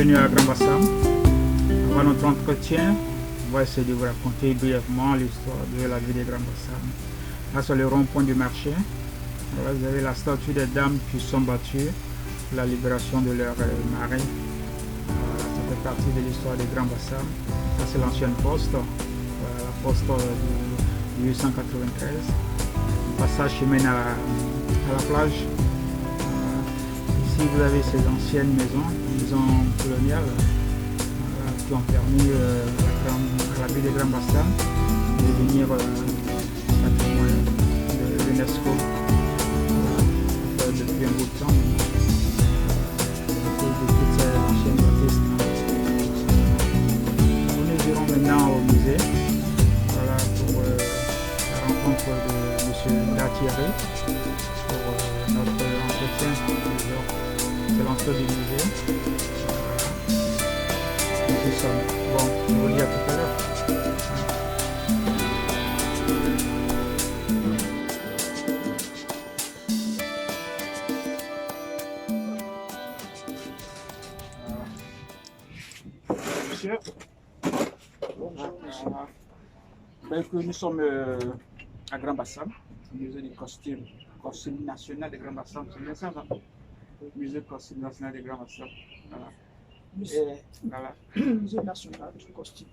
Bienvenue à Grand Bassam. Avant notre entretien, on va essayer de vous raconter brièvement l'histoire de la ville de Grand Bassam. Là, sur le rond-point du marché, là, vous avez la statue des dames qui sont battues pour la libération de leur mari. Ça fait partie de l'histoire de Grand Bassam. Ça, c'est l'ancienne poste, la poste de 1893. Le passage qui mène à la plage. Ici, vous avez ces anciennes maisons coloniales qui ont permis à la ville de Grand Bassam de devenir patrimoine de l'UNESCO depuis un bout de temps. De toutes ces anciennes artistes. Nous irons maintenant au musée pour la rencontre de M. Gattieri pour notre entretien. C'est l'entrée du musée. Nous sommes. Bon, je vous dis à tout à l'heure. Monsieur, nous sommes à Grand Bassam, au musée du costume national de Grand Bassam. C'est bien ça, non? Musée du costume national de Grand Bassam. Voilà. Musée national du costume.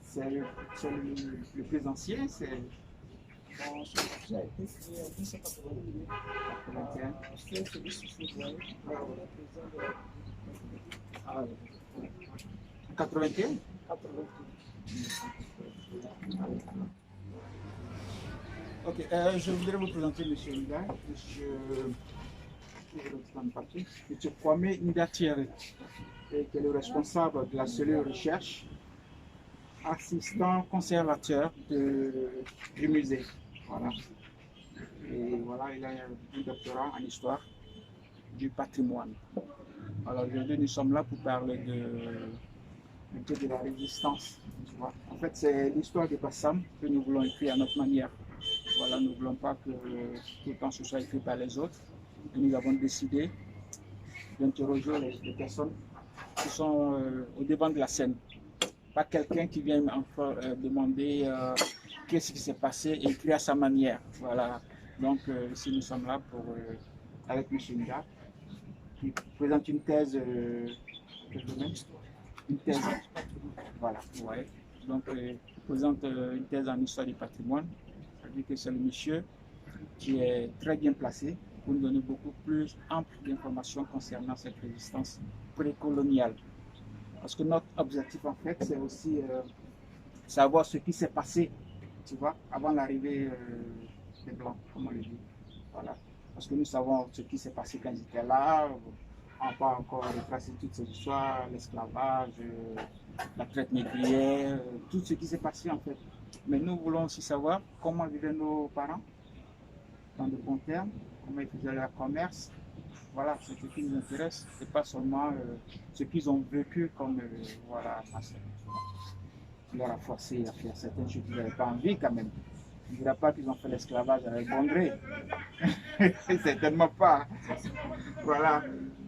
C'est le plus ancien, c'est. Bon, ça a été créé en 1981. C'est celui-ci, vous voyez, Ah, 81? 81. Ok, je voudrais vous présenter M. Nda, M. Kwame Gattieri, qui est le responsable de la cellule recherche, assistant conservateur du musée. Voilà. Et voilà, il a un doctorat en histoire du patrimoine. Alors aujourd'hui, nous sommes là pour parler de la résistance. Tu vois. En fait, c'est l'histoire de Bassam que nous voulons écrire à notre manière. Voilà, nous ne voulons pas que tout le temps ce soit écrit par les autres. Et nous avons décidé d'interroger les personnes qui sont au devant de la scène. Pas quelqu'un qui vient encore demander qu'est-ce qui s'est passé et écrire à sa manière. Voilà. Donc ici nous sommes là avec M. Nda, qui présente une thèse. Une thèse. Voilà. Ouais. Donc il présente une thèse en histoire du patrimoine. Ça veut dire que c'est le monsieur qui est très bien placé pour nous donner beaucoup plus ample d'informations concernant cette résistance précoloniale. Parce que notre objectif, en fait, c'est aussi savoir ce qui s'est passé, tu vois, avant l'arrivée des Blancs, comme on le dit. Voilà. Parce que nous savons ce qui s'est passé quand ils étaient là. On n'a pas encore retracé toutes ces histoires, l'esclavage, la traite négrière, tout ce qui s'est passé, en fait. Mais nous voulons aussi savoir comment vivaient nos parents, dans de bons termes, comment ils faisaient leur commerce. Voilà, c'est ce qui nous intéresse, et pas seulement ce qu'ils ont vécu comme voilà, qui leur a forcé à faire certaines choses qu'ils n'avaient pas envie quand même. Je ne dirais pas qu'ils ont fait l'esclavage avec bon gré. Certainement pas. Voilà.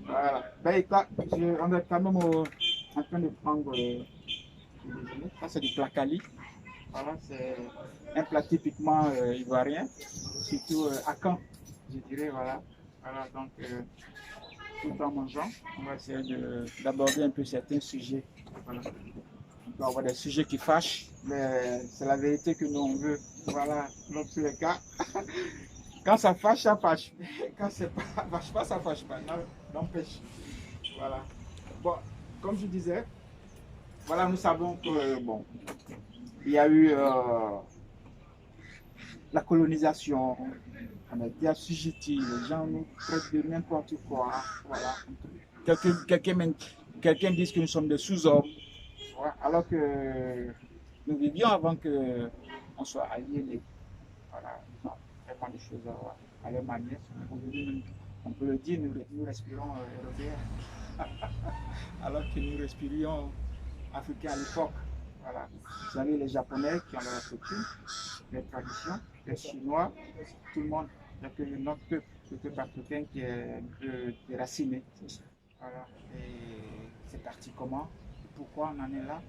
Voilà. Ben, on est quand même en train de prendre ça, c'est du placali. Voilà, c'est un plat typiquement ivoirien, surtout à Caen, je dirais. Voilà. Voilà, donc tout en mangeant, on va essayer d'aborder un peu certains sujets. Voilà. On peut avoir des sujets qui fâchent, mais c'est la vérité que nous on veut. Voilà, dans tous les cas. Quand ça fâche, ça fâche. Quand ça ne fâche pas, ça fâche pas. N'empêche. Voilà. Bon, comme je disais, voilà, nous savons que bon, il y a eu la colonisation, on a été assujettis, les gens nous traitent de n'importe quoi. Voilà. Quelqu'un dit que nous sommes des sous-hommes, voilà, alors que nous vivions avant qu'on soit aliénés. Voilà, ils ont vraiment des choses à leur manière. On peut le dire, nous respirons européens, alors que nous respirions africains à l'époque. Voilà. Vous avez les Japonais qui ont leur coutume, les traditions, les Chinois, tout le monde. Donc notre peuple, le peuple africain qui est un peu déraciné. Voilà. Et c'est parti comment, pourquoi on en est là.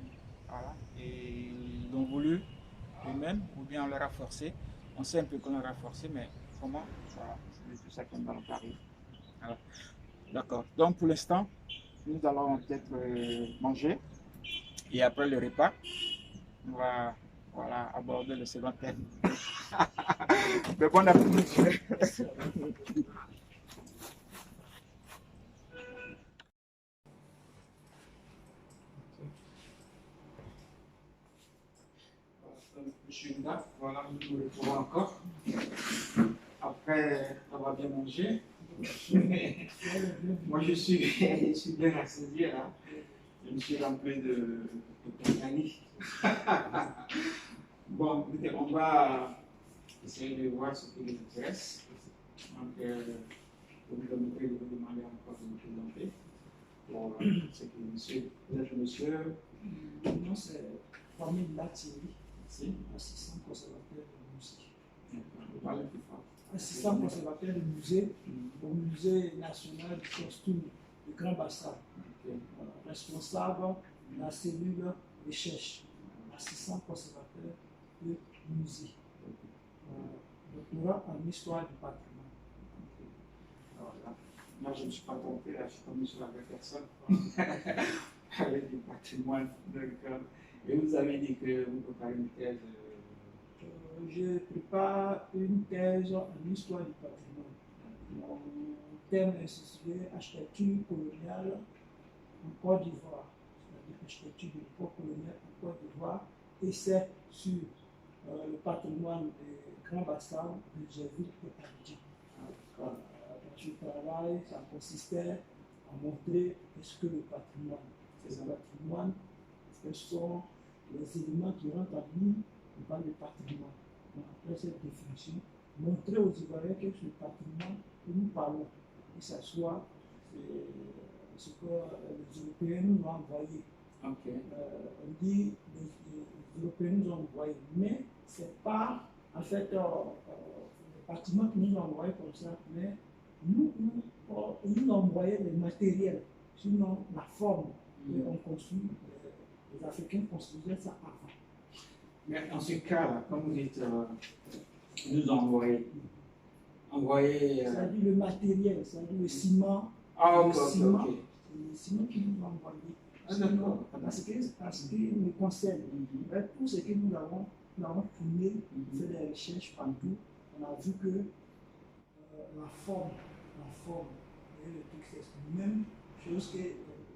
Voilà. Et ils ont voulu eux-mêmes, ou bien on leur a forcé. On sait un peu qu'on leur a forcé, mais comment? Voilà. C'est tout ça qu'on va en parler. Voilà. D'accord. Donc pour l'instant, nous allons peut-être manger. Et après le repas, on va voilà, aborder le second thème. Mais bon appétit. Monsieur Nda, voilà, nous nous retrouvons encore. Après avoir bien mangé. Moi, je suis bien rassasié là. Je me suis rempli de compagnie. Bon, écoutez, on va essayer de voir ce qui nous intéresse. Donc, vous me permettrez de vous demander encore de vous présenter. Pour ce qui est monsieur. Vous êtes le monsieur? Mon nom c'est Famille Latieri, Merci. assistant conservateur de musée. Vous parlez plus fort. Assistant conservateur de musée au Musée national du costume de Grand Bassam. Ok. Responsable de la cellule recherche. Assistant conservateur de musée. Doctorat en histoire du patrimoine. Voilà. Moi, je ne me suis pas trompé, là, je suis tombé sur la vraie personne. Avec du patrimoine. Et vous avez dit que vous préparez une thèse. Je prépare une thèse en histoire du patrimoine. Mon thème est intitulé Architecture coloniale en Côte d'Ivoire, c'est-à-dire architecture de l'époque coloniale en Côte d'Ivoire, et c'est sur le patrimoine des Grands Bassam, de Djerville et Abidjan. Dans ce travail, ça consistait à montrer ce que le patrimoine. Le patrimoine, ce sont les éléments qui rentrent en ligne dans le patrimoine. Donc, après cette définition, montrer aux Ivoiriens que ce patrimoine que nous parlons, que ce soit ce que les Européens nous ont envoyé. Ok. On dit les Européens nous ont envoyé, mais ce n'est pas en fait le bâtiment qui nous ont envoyé comme ça, mais nous ont envoyé les matériels, sinon la forme. On construit, les Africains construisaient ça avant. Mais en ce cas-là, comme vous dites, nous envoyer. C'est-à-dire le matériel, c'est-à-dire le ciment. Ah, ok, le ciment, ok. le ciment qui nous ont envoyé. Ah, d'accord. Parce que nous concerne, tout ce que nous avons tourné, fait des recherches partout, on a vu que la forme, et le truc, c'est la même chose que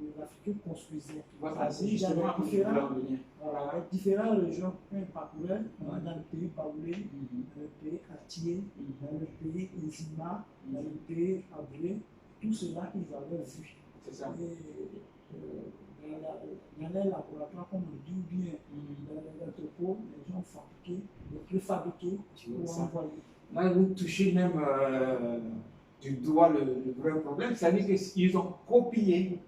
les Africains construisaient. Voilà, c'est Il y a justement différentes régions qu'on parcourait dans le pays Baoulé, dans le pays Atié, dans le pays Nzima, dans le pays Abré, tout cela ils avaient vu. C'est ça. Et dans les laboratoires, comme on dit bien, dans les entrepôts, les gens fabriquaient, les préfabriqués pour envoyer. Là, vous touchez même du doigt le vrai problème, c'est-à-dire qu'ils ont copié.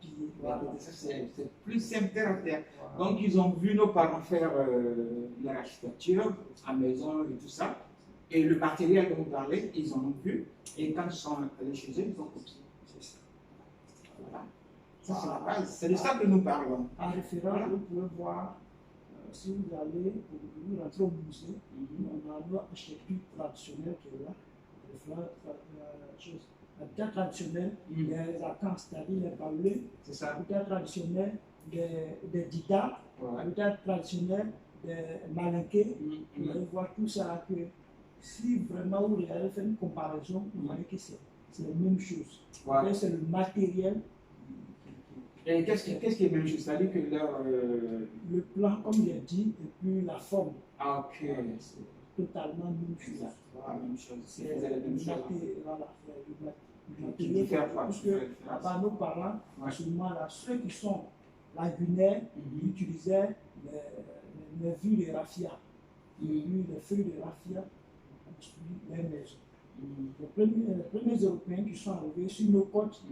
Voilà. C'est plus simple terre à terre. Voilà. Donc, ils ont vu nos parents faire l'architecture à maison et tout ça. Et le matériel dont on parlait, ils en ont vu. Et quand ils sont allés chez eux, ils ont copié. C'est ça. Voilà. Ça, c'est la base. C'est de ça que nous parlons. En référence, vous pouvez voir, si vous allez, vous rentrez au musée, on a l'architecture traditionnelle qui est là. L'habitat traditionnel des arcans, c'est-à-dire les baoulés, l'habitat traditionnel des ditas, l'habitat traditionnel des malinqués. Vous allez voir tout ça, que si vraiment vous regardez faire une comparaison, vous voyez que c'est la même chose. C'est le matériel. Et qu'est-ce qui est même chose? C'est-à-dire que le plan, comme il est dit, et puis la forme. Ah, ok. C'est totalement la même chose. La même chose. C'est le matériel. Parce que par nos parents, à ce moment-là, ceux qui sont lagunaires utilisaient les vues de raffia. Les feuilles de raffia pour construire les maisons. Les premiers Européens qui sont arrivés sur nos côtes,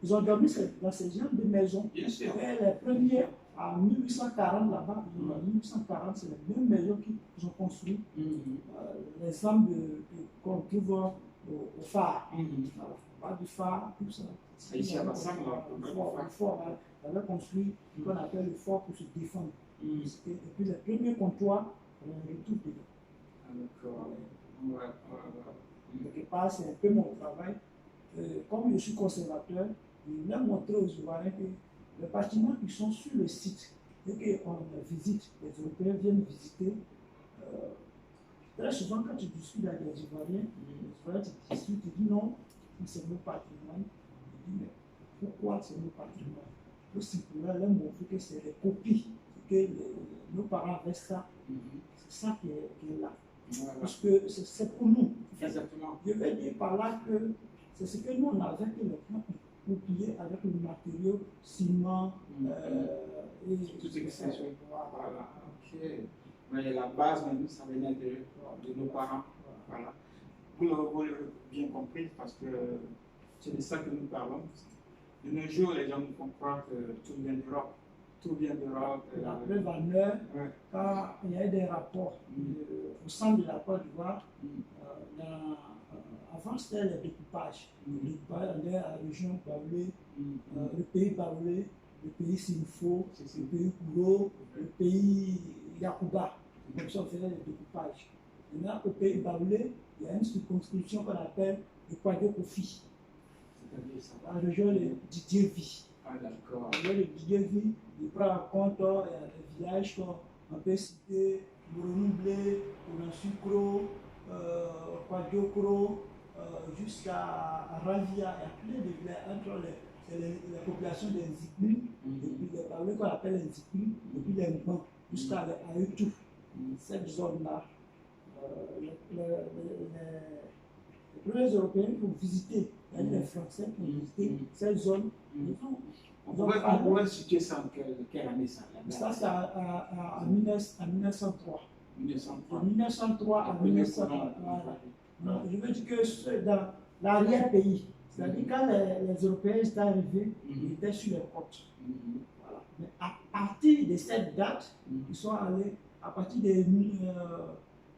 ils ont dormi dans ces genres de maisons. Bien sûr. Et les premiers, en 1840, là-bas, en 1840, c'est les mêmes maisons qu'ils ont construites. L'exemple qu'on trouve au phare. Pas du phare, tout ça. Ici à Bassam, le fort avait construit ce qu'on appelle le fort pour se défendre. Et puis les premiers comptoirs, on retrouve dedans. D'accord. Quelque part, c'est un peu mon travail. Comme je suis conservateur, je voulais montrer aux Ivoiriens que les bâtiments qui sont sur le site et qu'on visite, les Européens viennent visiter. Très souvent, quand tu discutes avec les Ivoiriens, tu dis non, c'est mon patrimoine. Je dis, mais pourquoi c'est mon patrimoine? Aussi pour leur montrer que c'est les copies, que nos parents avaient ça. C'est ça qui est là. Voilà. Parce que c'est pour nous. Exactement. Je vais dire par là que c'est ce que nous on avait que les gens ont copié avec le matériau, ciment, et tout ce qui s'est fait. Voilà. Ok. Mais la base, même, ça venait de nos parents. Voilà. Vous l'avez bien compris parce que c'est de ça que nous parlons. De nos jours, les gens nous font croire que tout vient d'Europe. Tout vient d'Europe. La preuve en est, quand il y a eu des rapports au centre de la Côte d'Ivoire, avant c'était le découpage. Le découpage allait à la région Baoulé, le pays Baoulé, le pays Sinfo, le pays Kouro, le pays Yakuba. Comme ça on faisait le découpage. Maintenant au pays Baoulé, il y a une circonscription qu'on appelle le Kwadjo Kofi. La région de Didier-Vie. Ah d'accord. La région de Didier-Vie, il prend en compte les villages qu'on peut citer, Mouroublé, Ounasucro, Kwadjokro, jusqu'à Ravia. Il y a plein de villages entre les populations des Nzikri, depuis les Baoulés qu'on appelle les Nzikri, depuis les Mbans, jusqu'à Aïtou. Cette zone-là, les premiers Européens qui ont visité, les Français qui ont visité cette zone, on pourrait situer ça en quelle année ça? Ça, c'est en 1903. 1903. En 1903 à 1903. Voilà. Je veux dire que dans l'arrière-pays, c'est-à-dire quand les Européens étaient arrivés, ils étaient sur les côtes. Voilà. Mais à partir de cette date, ils sont allés, à partir de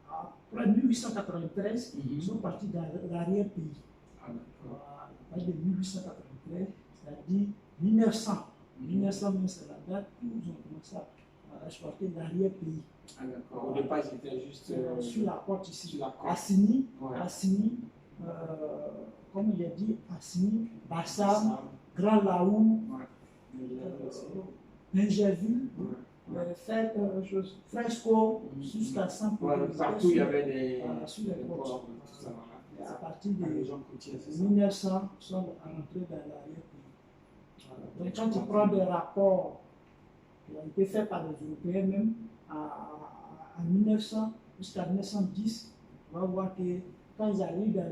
après 1893, ils sont partis dans l'arrière-pays. Ah, voilà. À partir de 1893, c'est-à-dire 1900. 1900, c'est la date où ils ont commencé à exporter l'arrière-pays. Ah d'accord. Au départ, c'était juste sur la côte ici. Sur la côte. Assini, Ouais. Assini, comme il a dit, Assini, Bassam, Grand Laou, Benjerville, Fresco, jusqu'à 100 partout il y avait des sur les côtes. À partir de gens côtiers, 1900, ils sont rentrés dans l'arrière-pays. Donc quand tu prends des rapports qui ont été faits par les Européens même, en 1900 jusqu'à 1910, on va voir que quand ils arrivent dans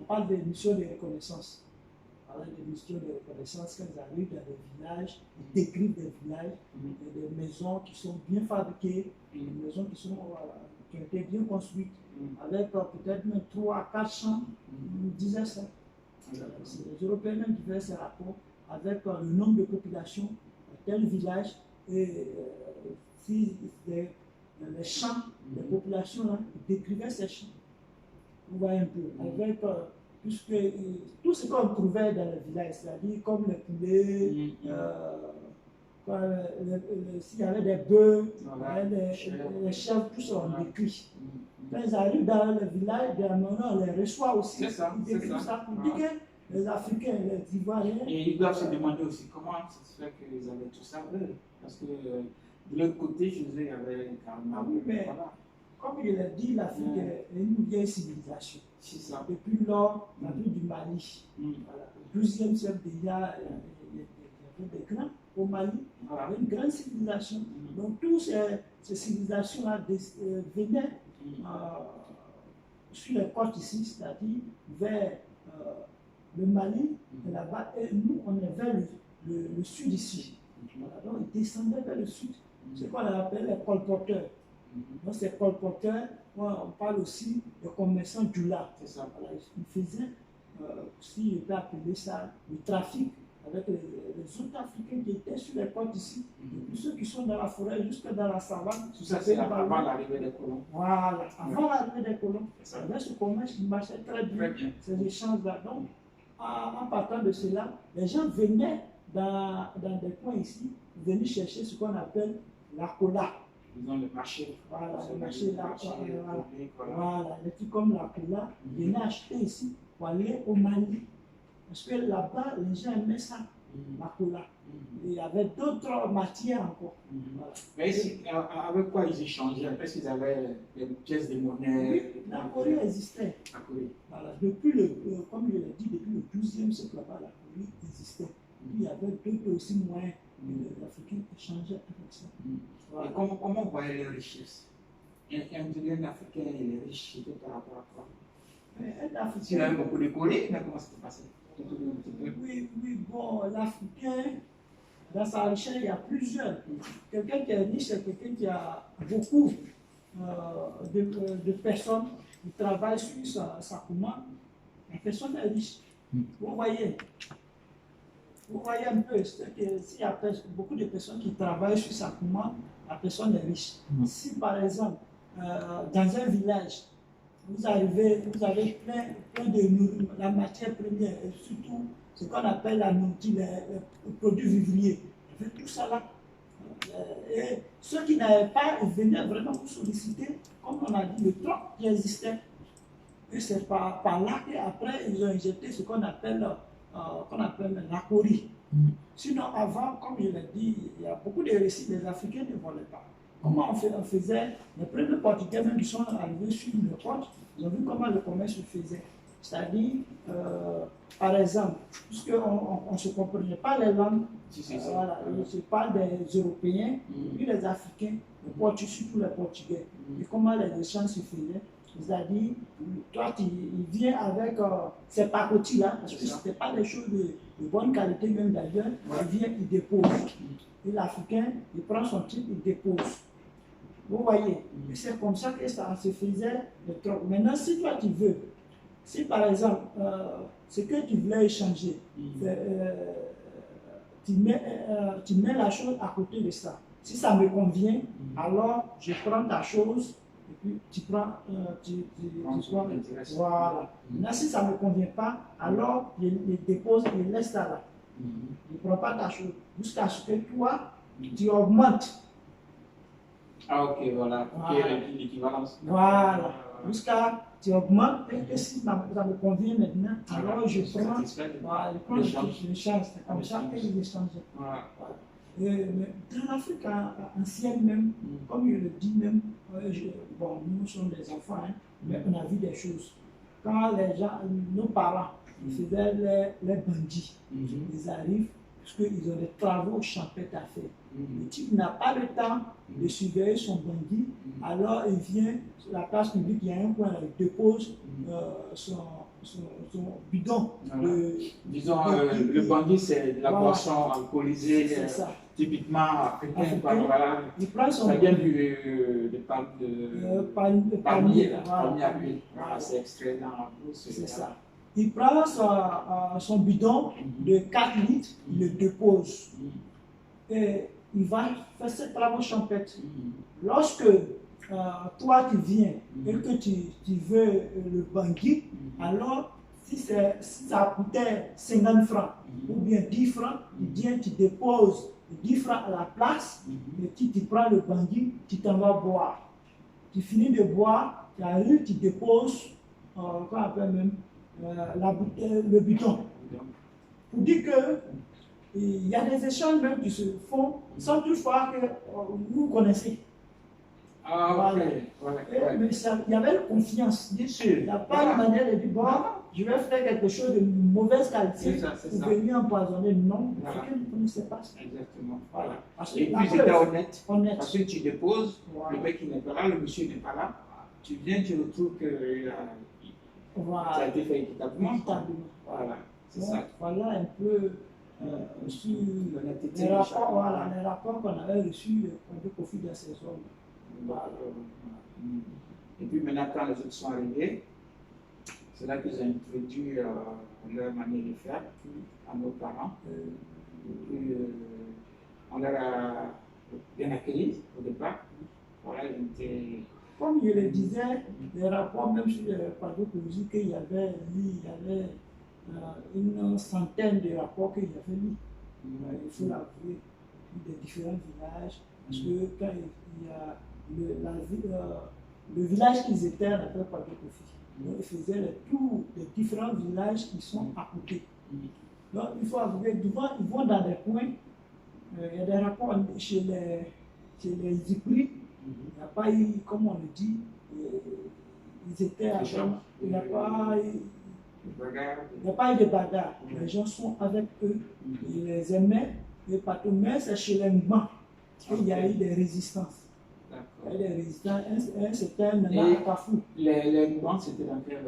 on parle des missions de reconnaissance. On parle des missions de reconnaissance, quand ils arrivent dans des villages, ils décrivent des villages, des maisons qui sont bien fabriquées, des maisons qui ont été bien construites, avec peut-être même 3 à 4 chambres, ils disaient ça. C'est les Européens même qui faisaient ces rapports avec le nombre de population de tel village et si les champs, les populations là, décrivaient ces champs. Vous voyez un peu, avec puisque tout ce qu'on trouvait dans les villages, c'est-à-dire comme les poulets, s'il y avait des bœufs, les chèvres, tout ça on décrit. Quand ils arrivent dans le village, maintenant on les reçoit aussi. C'est ça, ils décrivent ça pour dire que les Africains, les Ivoiriens. Et ils doivent se demander aussi comment ça se fait qu'ils avaient tout ça eux. Parce que de l'autre côté, chez eux, il y avait carrément. Ah oui, mais comme je l'ai dit, l'Afrique est une vieille civilisation. C'est ça. Depuis lors, l'Afrique du Mali. Voilà. Au XIIe siècle déjà, il y avait des grands au Mali. Il y avait une grande civilisation. Donc, toutes ces civilisations-là venaient sur les côtes ici, c'est-à-dire vers le Mali, et là-bas, et nous, on est vers le sud ici. Voilà. Donc, ils descendaient vers le sud. C'est ce qu'on appelle les colporteurs. Donc, ces colporteurs, on parle aussi de commerçants du lac. C'est ça. Voilà. Ils faisaient, si je peux appeler ça, le trafic avec les autres Africains qui étaient sur les côtes ici, et ceux qui sont dans la forêt, jusque dans la savane. Tout ça, c'est avant l'arrivée des colons. Voilà, avant l'arrivée des colons. Avec ce commerce, il marchait très bien, ces échanges-là. Donc, en partant de cela, les gens venaient dans des coins ici, venaient chercher ce qu'on appelle la cola. Disons le marché. Voilà, le marché là. Voilà, public, voilà, les trucs comme la cola, venaient acheter ici pour aller au Mali. Parce que là-bas, les gens aimaient ça, la cola. Il y avait d'autres matières encore. Voilà. Mais avec quoi ils échangeaient? Est-ce qu'ils avaient des pièces de monnaie? Oui, la Corée existait. La Corée. Voilà. Depuis comme je l'ai dit, depuis le 12e siècle, là-bas, la Corée existait. Il y avait d'autres aussi moyens que les Africains échangeaient avec ça. Voilà. Et comment on voyait les richesses? Un Africain, il est riche, c'était par rapport à quoi? Un Africain. S'il avait beaucoup de Corée, mais comment ça s'est passé? Oui, bon, l'Africain, dans sa richesse, il y a plusieurs. Quelqu'un qui est riche, c'est quelqu'un qui a beaucoup de personnes qui travaillent sur sa commande. La personne est riche. Vous voyez un peu, s'il y a beaucoup de personnes qui travaillent sur sa commande, la personne est riche. Si par exemple, dans un village, vous avez plein de la matière première, et surtout ce qu'on appelle la nourriture, les produits vivriers. Tout ça là. Et ceux qui n'avaient pas, ils venaient vraiment vous solliciter, comme on a dit, le troc qui existait. Et c'est par là qu'après, ils ont injecté ce qu'on appelle la Corée. Sinon, avant, comme je l'ai dit, il y a beaucoup de récits, les Africains ne volaient pas. Comment on faisait? Les premiers Portugais, même qui sont arrivés sur une côte, ils ont vu comment le commerce se faisait. C'est-à-dire, par exemple, puisqu'on ne se comprenait pas les langues, voilà, je parle des Européens, puis les Africains, les Portugais, surtout les Portugais, et comment les échanges se faisaient. C'est-à-dire, toi, il vient avec ces pacotis-là, parce que ce n'était pas des choses de bonne qualité, même d'ailleurs, il vient, il dépose. Et l'Africain, il prend son type, il dépose. Vous voyez, c'est comme ça que ça se faisait le troc. Maintenant, si toi tu veux, si par exemple, ce que tu voulais échanger, tu mets la chose à côté de ça. Si ça me convient, alors je prends ta chose et puis tu prends, voilà. Maintenant, si ça ne me convient pas, alors je le dépose et laisse ça là. Je ne prends pas ta chose jusqu'à ce que toi, tu augmentes. Ah ok, voilà, l'équivalence. Voilà, jusqu'à tu augmentes et si ça me convient maintenant, alors je prends, voilà, je change. C'est comme ça que je change. Voilà. Dans l'Afrique ancienne même, comme je le dis même, bon, nous sommes des enfants, hein, mais on a vu des choses. Quand les gens, nos parents, ils faisaient les bandits, ils arrivent parce qu'ils ont des travaux champêtres à faire. Le type n'a pas le temps de surveiller son bandit, alors il vient sur la place publique, il y a un coin, il dépose son bidon. Disons, le bandit, c'est de la boisson alcoolisée, typiquement africaine. Voilà. Il prend son ça vient de palmier à huile. C'est extrait dans la bouche. C'est ça. Il prend son bidon de 4 litres, il le dépose. Et il va faire ses travaux champêtres. Lorsque toi tu viens et que tu veux le bandit, alors si ça coûtait 50 francs ou bien 10 francs, il vient, tu déposes 10 francs à la place et tu prends le bandit, tu t'en vas boire. Tu finis de boire, tu arrives, tu déposes, qu'on appelle même, le bidon. Pour dire que il y a des échanges même qui se font sans toutefois que vous connaissez. Ah, voilà. Mais il y avait une confiance. Il n'y a pas une manière de dire, bon, je vais faire quelque chose de mauvaise qualité pour venir empoisonner. Non, quelqu'un ne connaissait pas ça. Exactement. Voilà. Et puis c'était honnête. Parce que tu déposes, le mec il n'est pas là, le monsieur n'est pas là. Tu viens, tu retrouves que ça a été fait équitablement. Voilà, c'est ça. Voilà un peu sur les rapports qu'on avait reçus de Kofi dans ces zones. Voilà. Et puis maintenant, quand les autres sont arrivés, c'est là qu'ils ont introduit leur manière de faire à nos parents. Et puis, on leur a bien accueillis au départ. Voilà, ils étaient... Comme je le disais, les rapports, même sur les panneaux qu'il y avait une centaine de rapports que j'avais lus. Il faut l'avouer, des différents villages, parce que quand il y a le village qu'ils étaient, on n'appelle pas de Kofi. Donc, ils faisaient le tour des différents villages qui sont à côté. Donc, il faut avouer, souvent, ils vont dans des coins, il y a des rapports chez les Ipris, il n'y a pas eu, comme on le dit, ils étaient à il n'y a pas eu de bagarre. Les gens sont avec eux, ils les aimaient, et partout, mais c'est chez les Mbans qu'il y a eu des résistances. Il y a eu des résistances, c'était maintenant à Kafou. Les Mbans, c'était dans quel...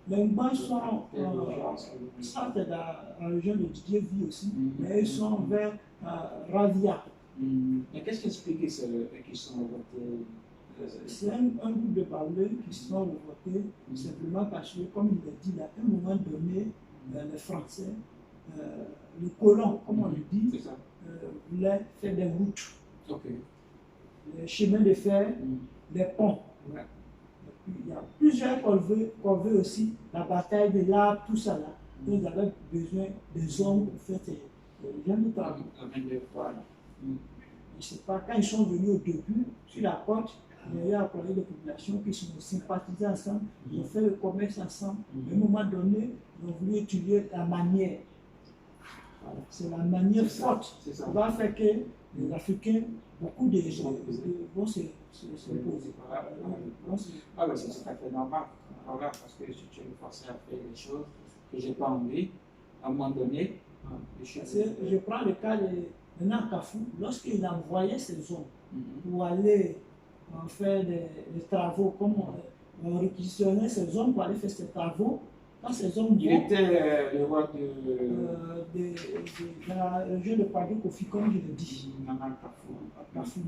Les Mbans sont, ça c'est dans la région de Didier Vie aussi, mais ils sont vers Ravia. Mais qu'est-ce qui explique qu'ils sont votés? C'est un groupe de parleurs qui sont votés simplement parce que, comme il l'a dit, à un moment donné, les Français, le colon, comme on le dit, voulaient faire des routes, les chemins de fer, des ponts. Il y a plusieurs corvées aussi, la bataille de l'arbre, tout ça là. Donc, ils avaient besoin des hommes pour faire ces gens de travail. Je ne sais pas, quand ils sont venus au début, sur la côte, il y a eu des populations qui sont sympathisées ensemble, ils ont fait le commerce ensemble. À un moment donné, ils ont voulu étudier la manière. Voilà. C'est la manière forte qui va faire que les Africains, beaucoup de gens vont se poser. Ah ben c'est tout à fait normal. Voilà, parce que si tu es forcé à faire des choses que je n'ai pas envie, à un moment donné, je prends le cas de maintenant Kafou, lorsqu'il envoyait ses hommes pour aller faire des travaux, comme on réquisitionnait ses hommes pour aller faire ces travaux, quand ces hommes il était le roi de la région de Padou Kofi, comme je l'ai dit. Kafou.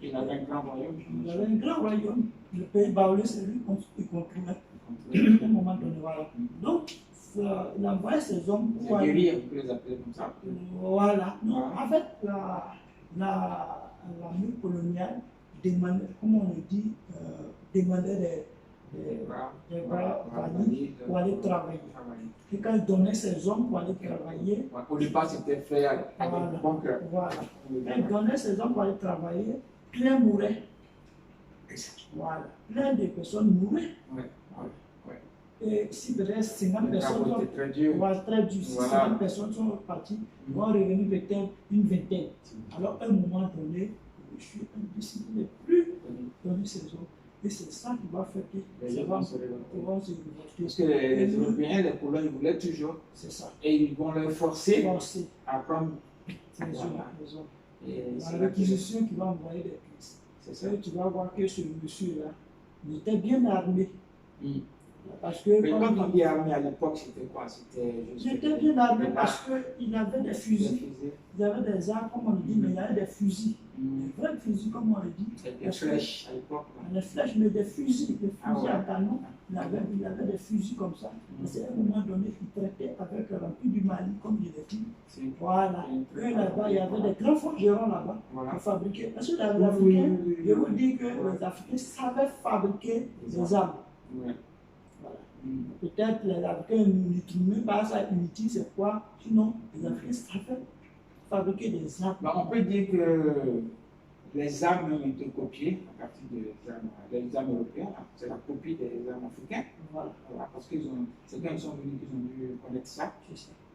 Il avait un grand royaume. Il avait un grand royaume. Le pays Baoulé, c'est lui qui contrôlait. À un moment donné, voilà. Donc, il envoyait ses hommes pour aller. Guerriers, on peut les appeler comme ça. Voilà. Non, en fait, l'armée coloniale demandait, comme on le dit, demandait des bras pour aller travailler. Et quand il donnait ses hommes pour aller travailler, au départ c'était fait avec bon cœur. Voilà. Quand il donnait ses hommes pour aller travailler, plein mouraient. Voilà. Plein de personnes mouraient. Et si peut-être 50 personnes sont très dur. Si 50 personnes sont parties, ils vont revenir peut-être une vingtaine. Alors à un moment donné, je suis décidé de ne plus donner ses hommes. Et c'est ça qui va faire que les gens vont se révolter. Parce que les Européens, les colons, ils voulaient toujours. C'est ça. Et ils vont les forcer à prendre les hommes. La réquisition qui va envoyer des pièces. C'est ça. Et tu vas voir que ce monsieur-là, il était bien armé. Parce que, mais quand on dit armé à l'époque, c'était quoi? Il était bien armé parce qu'il avait des fusils. Il avait des armes, comme on le dit, mais il avait des fusils. Des vrais fusils, comme on le dit. Des flèches à l'époque. Des flèches, mais des fusils à canon. Il avait des fusils comme ça. C'est à un moment donné qu'il traitait avec l'Empire du Mali, comme je l'ai dit. Voilà. Et là-bas, il y avait des grands forgerons là-bas pour fabriquer. Parce que les Africains, je vous dis que les Africains savaient fabriquer des armes. Peut-être les Africains ne trouvent même pas ça inutile, c'est quoi? Sinon, les Africains savaient fabriquer des armes. On peut dire que les armes ont été copiées à partir des armes européennes. C'est la copie des armes africaines. Voilà. Parce que c'est quand ils sont venus qu'ils ont dû connaître ça.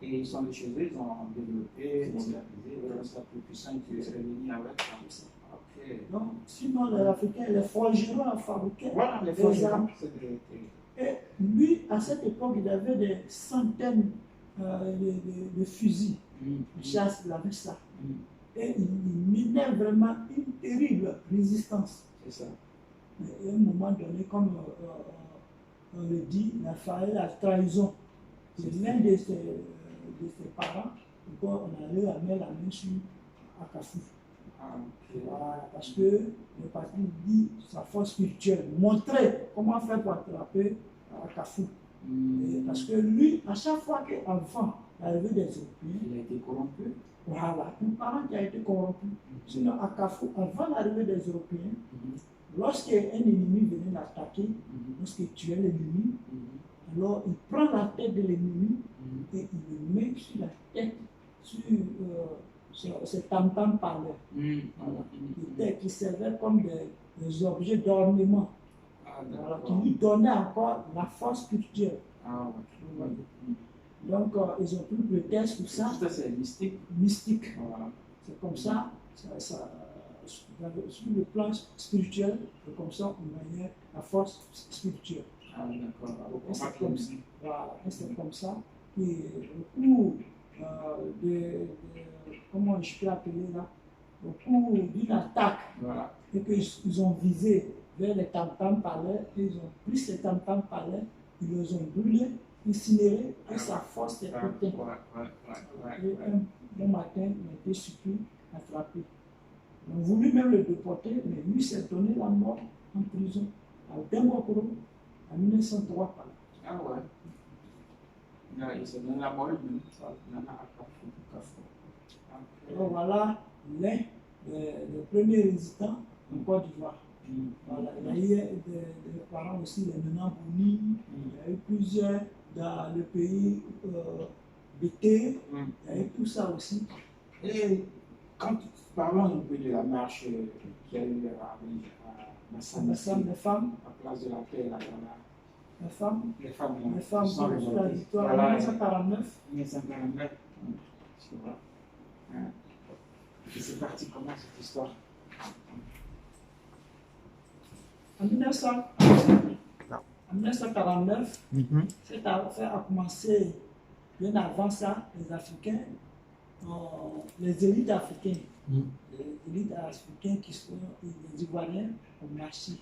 Et ils sont allés chez eux, ils ont développé, modernisé. C'est la plus puissante qui est réunie avec ça. Non, sinon, les Africains, les forgerons fabriquaient des armes. Et lui, à cette époque, il avait des centaines de fusils. De chasse, il avait ça. Et il menait vraiment une terrible résistance. C'est ça. Et à un moment donné, comme on le dit, il a fallu la trahison. C'est l'un de ses parents, pourquoi on allait la mettre la main sur Akafou. Voilà, parce que le parti dit sa force spirituelle, montrer comment faire pour attraper Akafou. Parce que lui, à chaque fois qu'avant l'arrivée des Européens, il a été corrompu. Voilà, un parent qui a été corrompu. Sinon, Akafou, avant l'arrivée des Européens, lorsqu'un ennemi venait l'attaquer, lorsqu'il tuait l'ennemi, Alors, il prend la tête de l'ennemi et il le met sur la tête, sur ce tam-tam parleur. Voilà. Qui servait comme des objets d'ornement. Voilà, qui lui donnait encore la force spirituelle. Donc, ils ont pris le texte pour ça. Ça, c'est mystique. Mystique. Voilà. C'est comme ça, sur le plan spirituel, c'est comme ça on voyait la force spirituelle. Ah, d'accord. C'est comme ça. Voilà, c'est comme ça. Et le coup comment je peux appeler là, au cours d'une attaque, voilà. Et qu'ils ont visé vers les tam-tam palais, ils ont pris ces tam-tam palais, ils les ont brûlés, incinérés, et sa force est éteinte. Et un bon matin, il a été surpris, attrapé. Ils ont voulu même le déporter, mais lui s'est donné la mort en prison, à Dembokoro, en 1903. Ah ouais. Il s'est donné la mort lui-même. Alors voilà l'un des premiers résistants en Côte d'Ivoire. Voilà, il y a eu des parents aussi, les Menamboni, il y a eu plusieurs dans le pays Bété, il y a eu tout ça aussi. Et quand parlons un peu de la marche qui a eu à Massam, les femmes, à place de la paix, là, les femmes sont sur la victoire en voilà. 1949. 1949. Tu vois. Et c'est parti comment cette histoire? En 1949, cette affaire a commencé bien avant ça, les Africains, les élites africaines, qui sont les Ivoiriens ont marché,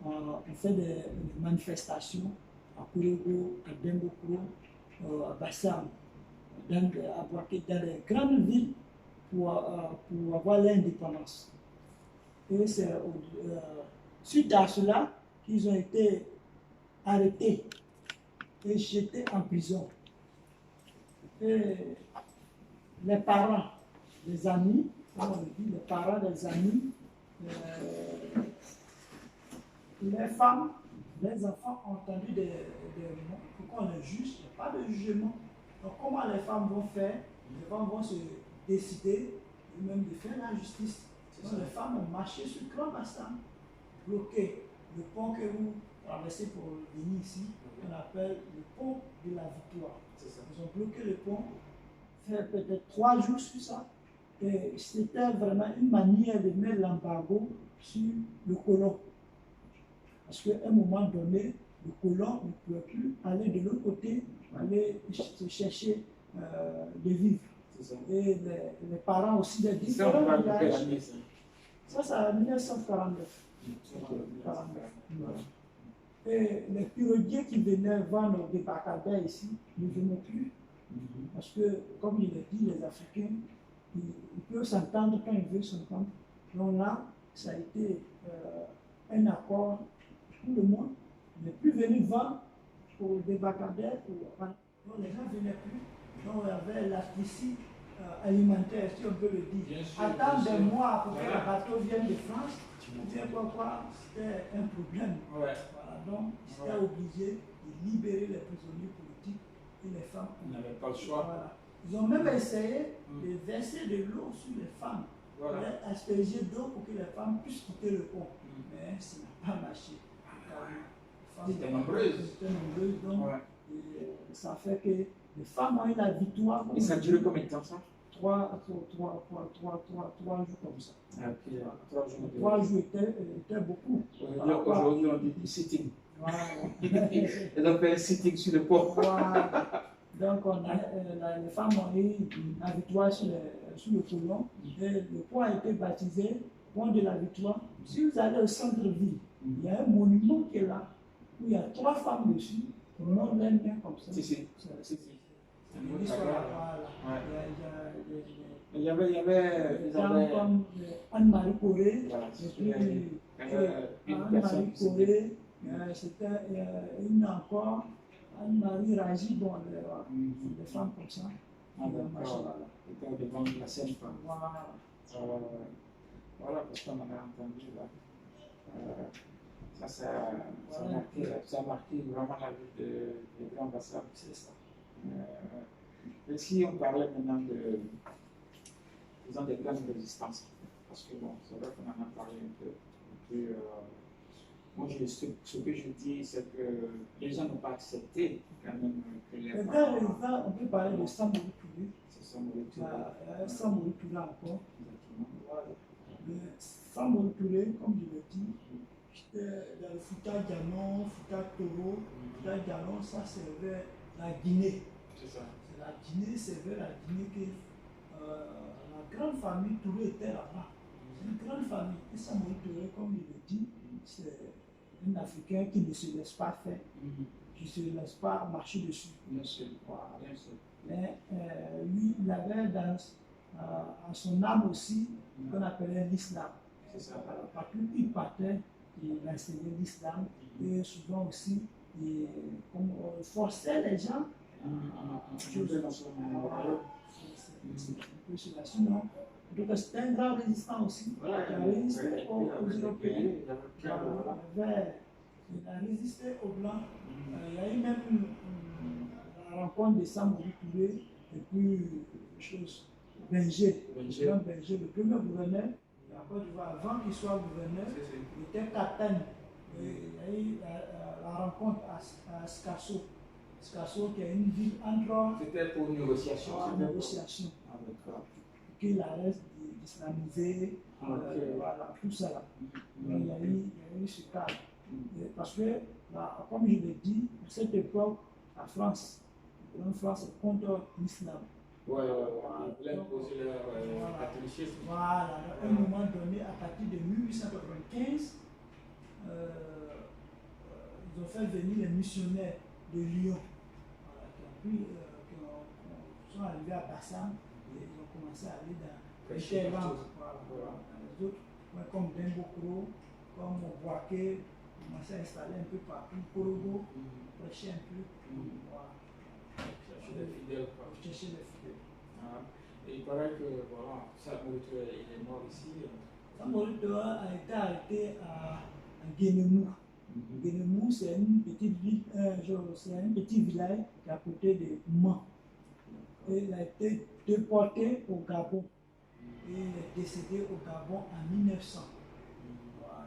ont fait des manifestations à Kourogo, à Dembokoro, à Bassam, à Bouaké, dans les grandes villes pour avoir l'indépendance. Et c'est suite à cela qu'ils ont été arrêtés et jetés en prison. Et les parents, les amis, comme on le dit, les parents, les amis, les femmes, les enfants ont entendu des mots. Pourquoi on les juge? Il n'y a pas de jugement. Donc comment les femmes vont faire? Les femmes vont se décider même de faire la justice. Donc les femmes ont marché sur Grand Bassam, bloqué le pont que vous traversez pour venir ici, qu'on appelle le pont de la Victoire. Ils ont bloqué le pont, fait peut-être 3 jours sur ça. Et c'était vraiment une manière de mettre l'embargo sur le colon. Parce qu'à un moment donné, le colon ne pouvait plus aller de l'autre côté, aller chercher des vivres. Et les parents aussi des différents villages. Ça, c'est en 1949. Et les piroguiers qui venaient vendre des bacadères ici ne venaient plus. Parce que, comme il a dit, les Africains, ils peuvent s'entendre quand ils veulent s'entendre. Donc là, ça a été un accord. Tout le monde n'est plus venu vendre pour des bacadères. Donc les gens ne venaient plus. Donc il y avait la crisis alimentaire, si on peut le dire. Attendre des mois pour que le bateau vienne de France, c'était un problème. Voilà, donc ils étaient obligés de libérer les prisonniers politiques et les femmes. Ils n'avaient pas le choix. Voilà. Ils ont même essayé de verser de l'eau sur les femmes, asperger d'eau pour que les femmes puissent quitter le pont. Mais ça n'a pas marché. C'était nombreuses. Donc ça fait que les femmes ont eu la victoire. Et ça a duré combien de temps ça? 3 jours comme ça. Okay. 3 jours étaient beaucoup. Aujourd'hui, on dit du sitting. Voilà. Ils ont fait un sitting sur le pont. Voilà. Donc, les femmes ont eu la victoire sur le colon. Et le pont a été baptisé Pont de la Victoire. Si vous allez au centre-ville, il y a un monument qui est là, où il y a 3 femmes dessus. On nom l'aime bien comme ça. Si. Il y avait comme Anne-Marie Corée, Anne-Marie Corée, c'était une encore, Anne-Marie Raji, bon, des femmes comme ça. C'était devant la scène. Voilà, parce qu'on en a entendu là. Ça a marqué vraiment la vie de grands Bassam. C'est ça. Et si on parlait maintenant disons, des grandes résistances, parce que bon, c'est vrai qu'on en a parlé un peu. Et puis, moi, ce que je dis, c'est que les gens n'ont pas accepté quand même que les parents... On peut parler de Samori Touré. C'est Samori Touré. Samori Touré encore. Exactement. Voilà. Mais Samori Touré, comme je l'ai dit, dans le Fouta Dianon, Fouta Toro, Fouta Dianon, ça servait la Guinée. C'est ça. La Guinée servait la Guinée que la grande famille Touré était là-bas. C'est une grande famille. Et Samori Touré, comme je l'ai dit, c'est un Africain qui ne se laisse pas faire, qui ne se laisse pas marcher dessus. Bien sûr. Voilà. Bien sûr. Mais lui, il avait dans son âme aussi qu'on appelait l'islam. C'est ça. Partout où il partait, il enseignait l'islam et souvent aussi, il forçait les gens à jouer dans son sinon, donc c'était un grand résistant aussi. Il a résisté aux Européens, il a résisté aux Blancs. Il y a eu même la rencontre de Samori Touré et puis Benger, le premier gouverneur. Avant qu'il soit gouverneur, il était capitaine. Il y a eu la rencontre à Scasso. Scasso, qui est une ville entre. C'était pour une négociation. Ah, d'accord. Qu'il arrête d'islamiser, voilà, tout ça. Mais il y a eu ce cas. Parce que, là, comme je l'ai dit, à cette époque, la France est contre l'islam. Ils voulaient imposer leur catholicisme. Voilà, à un moment donné, à partir de 1895, ils ont fait venir les missionnaires de Lyon, qui sont arrivés à Bassam et ils ont commencé à aller dans les terres les autres, comme Dembokro, comme Boaké, ils ont commencé à installer un peu partout, Korogo, prêcher un peu. Chercher les fidèles. Et il paraît que voilà, Samori Touré est mort ici. Samori Touré a été arrêté à Guénemou. Guénemou, c'est une petite ville, c'est un petit village qui est à côté de Mans. Et il a été déporté au Gabon. Et il est décédé au Gabon en 1900. Voilà.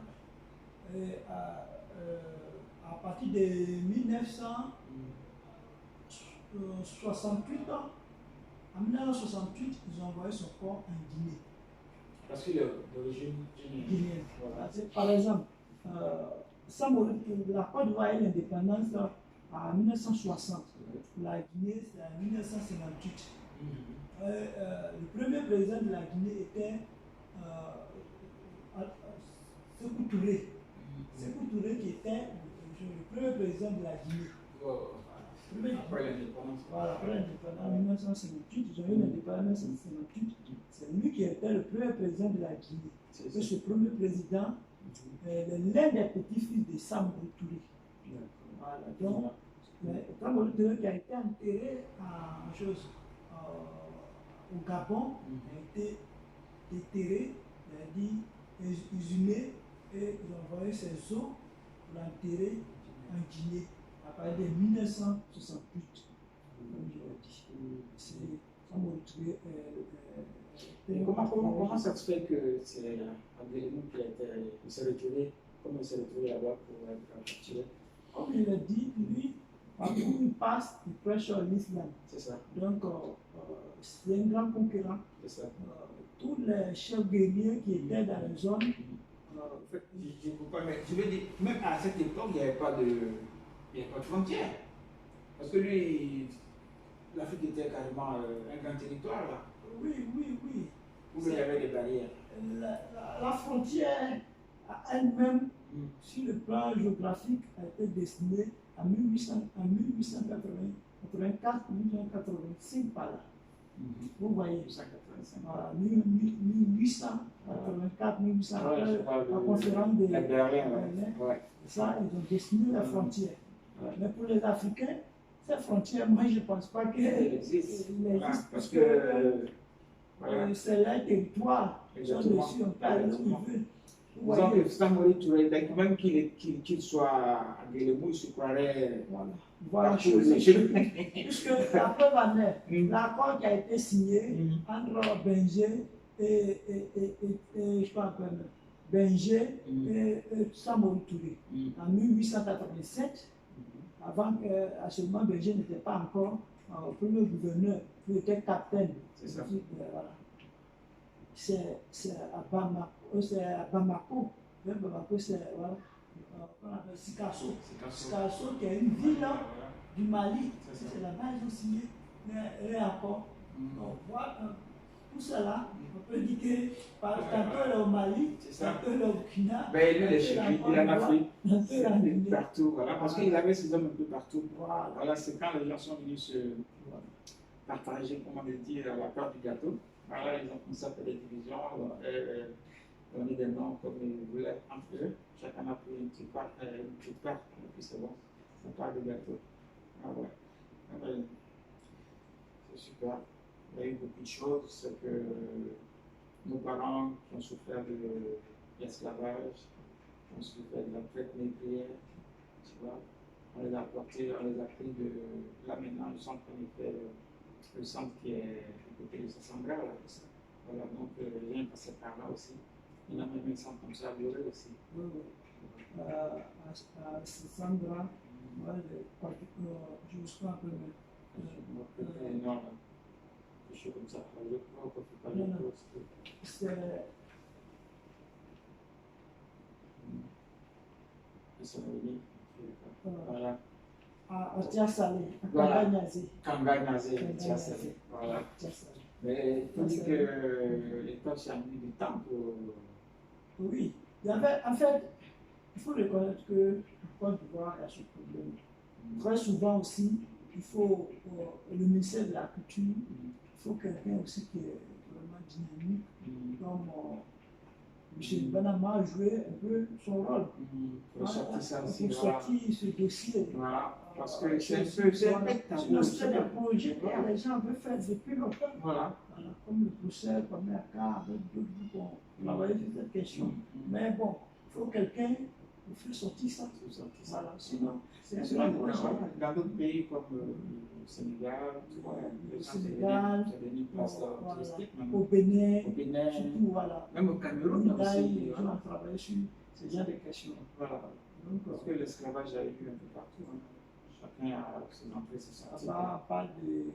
Et à partir de 1968, en 1968, ils ont envoyé son corps en Guinée. Parce qu'il est d'origine guinéenne. Voilà. Par exemple, la Côte d'Ivoire a eu l'indépendance en 1960. La Guinée, c'est en 1958. Le premier président de la Guinée était Sékou Touré. Sékou Touré qui était le premier président de la Guinée. Après l'indépendance. Voilà, après l'indépendance en 1958, ils ont eu l'indépendance en 1958. C'est lui qui était le premier président de la Guinée. Et ce premier président est l'un des petits-fils de Samori Touré. Voilà, donc, Samori Touré qui a été enterré au Gabon, a été déterré, il a dit exhumé, et ils ont envoyé ses os pour l'enterrer en Guinée. À partir de 1968, comme je l'ai dit, c'est Samori Touré. Comment ça se fait que c'est Guénemou qui s'est retiré, comment il s'est retrouvé là-bas pour être capturé? Comme je l'ai dit, lui, partout où il passe, il prêche sur l'islam. C'est ça. Donc, c'est un grand concurrent. C'est ça. Tous les chefs guerriers qui étaient dans la zone. En fait, je ne peux pas, mais je veux dire, même à cette époque, il n'y avait pas de frontières. Parce que lui, l'Afrique était carrément un grand territoire là. Oui. Où il y avait des barrières. La frontière elle-même, sur le plan géographique, a été dessinée en 1884-1885 par là. Vous voyez, 1884-1885, la conférence de Berlin, ça, ils ont dessiné la frontière. Mais pour les Africains, cette frontière, moi, je ne pense pas qu'elle existe. Parce que c'est leur territoire. Ils sont dessus, on peut aller où ils veulent. Vous Disons voyez, que Samori Touré, même qu'il soit à Guélémou, il se croirait. voilà. Voilà, partout où puisque la preuve en est, Mm. l'accord qui a été signé Mm. entre Benjer et je crois Benjer et Samori Touré en 1887, avant que seulement Benjer n'était pas encore premier gouverneur, il était capitaine. C'est ça. Voilà. C'est à Bamako, Bamako, c'est voilà, on appelle Sikasso. Sikasso qui est une ville du Mali, c'est là-bas ils ont signé l'accord. Donc voilà, tout cela, on peut dire que tantôt elle est au Mali, tantôt elle est au Burkina. Ben, lui, il est chez lui, il est en Afrique, Afrique. partout, voilà, parce qu'il avait ses hommes un peu partout. Voilà. Voilà, c'est quand les gens sont venus se partager, comment dire, la part du gâteau. Voilà, ils ont commencé à faire des divisions, donner des noms comme ils voulaient entre eux. Chacun a pris une petite part, et puis c'est bon, ça part du gâteau. Ah ouais. Ah ouais. C'est super. Il y a eu beaucoup de choses, c'est que nos parents qui ont souffert de l'esclavage, qui ont souffert de la traite négrière, tu vois, on les a apportés, on les a pris de là maintenant, le centre qu'on fait, le centre qui est du côté de Sassandra, là, tout ça. Voilà, donc les gens passaient par là aussi. Il y en a même un centre comme ça à Bioré aussi. Oui, oui. À Sassandra, moi, je me souviens un peu, Non, des choses comme ça. Je crois qu'on ne peut pas le c'est voilà. à Tiasalé, à Voilà. Kanganyazé. Kanganyazé, Tiasalé. Voilà. Mais il faut dire que l'époque, ça a mis du temps pour. Oui. Il y avait, en fait, il faut reconnaître que en Côte d'Ivoire, il y a ce problème. Très souvent aussi, il faut le ministère de la Culture, il faut quelqu'un aussi qui est vraiment dynamique, comme M. Banama a joué un peu son rôle. Pour sortir ça aussi. Pour sortir ce dossier. Voilà. Parce que c'est un peu tabou. C'est des projets que les gens veulent faire depuis longtemps. Voilà. Comme le procès, comme Aka, avec d'autres groupes qui ont travaillé sur cette question. Mais bon, il faut quelqu'un pour faire sortir ça. Voilà. Sinon, c'est un projet. Dans d'autres pays comme le Sénégal, tu vois, le Sénégal, devenu une place touristique. Au Bénin, surtout, voilà. Même au Cameroun aussi. Ils ont travaillé sur ce genre de questions. Voilà. Donc, parce que l'esclavage a eu un peu partout. Hein. Chacun a ses entrées, ses sorties. On parle de.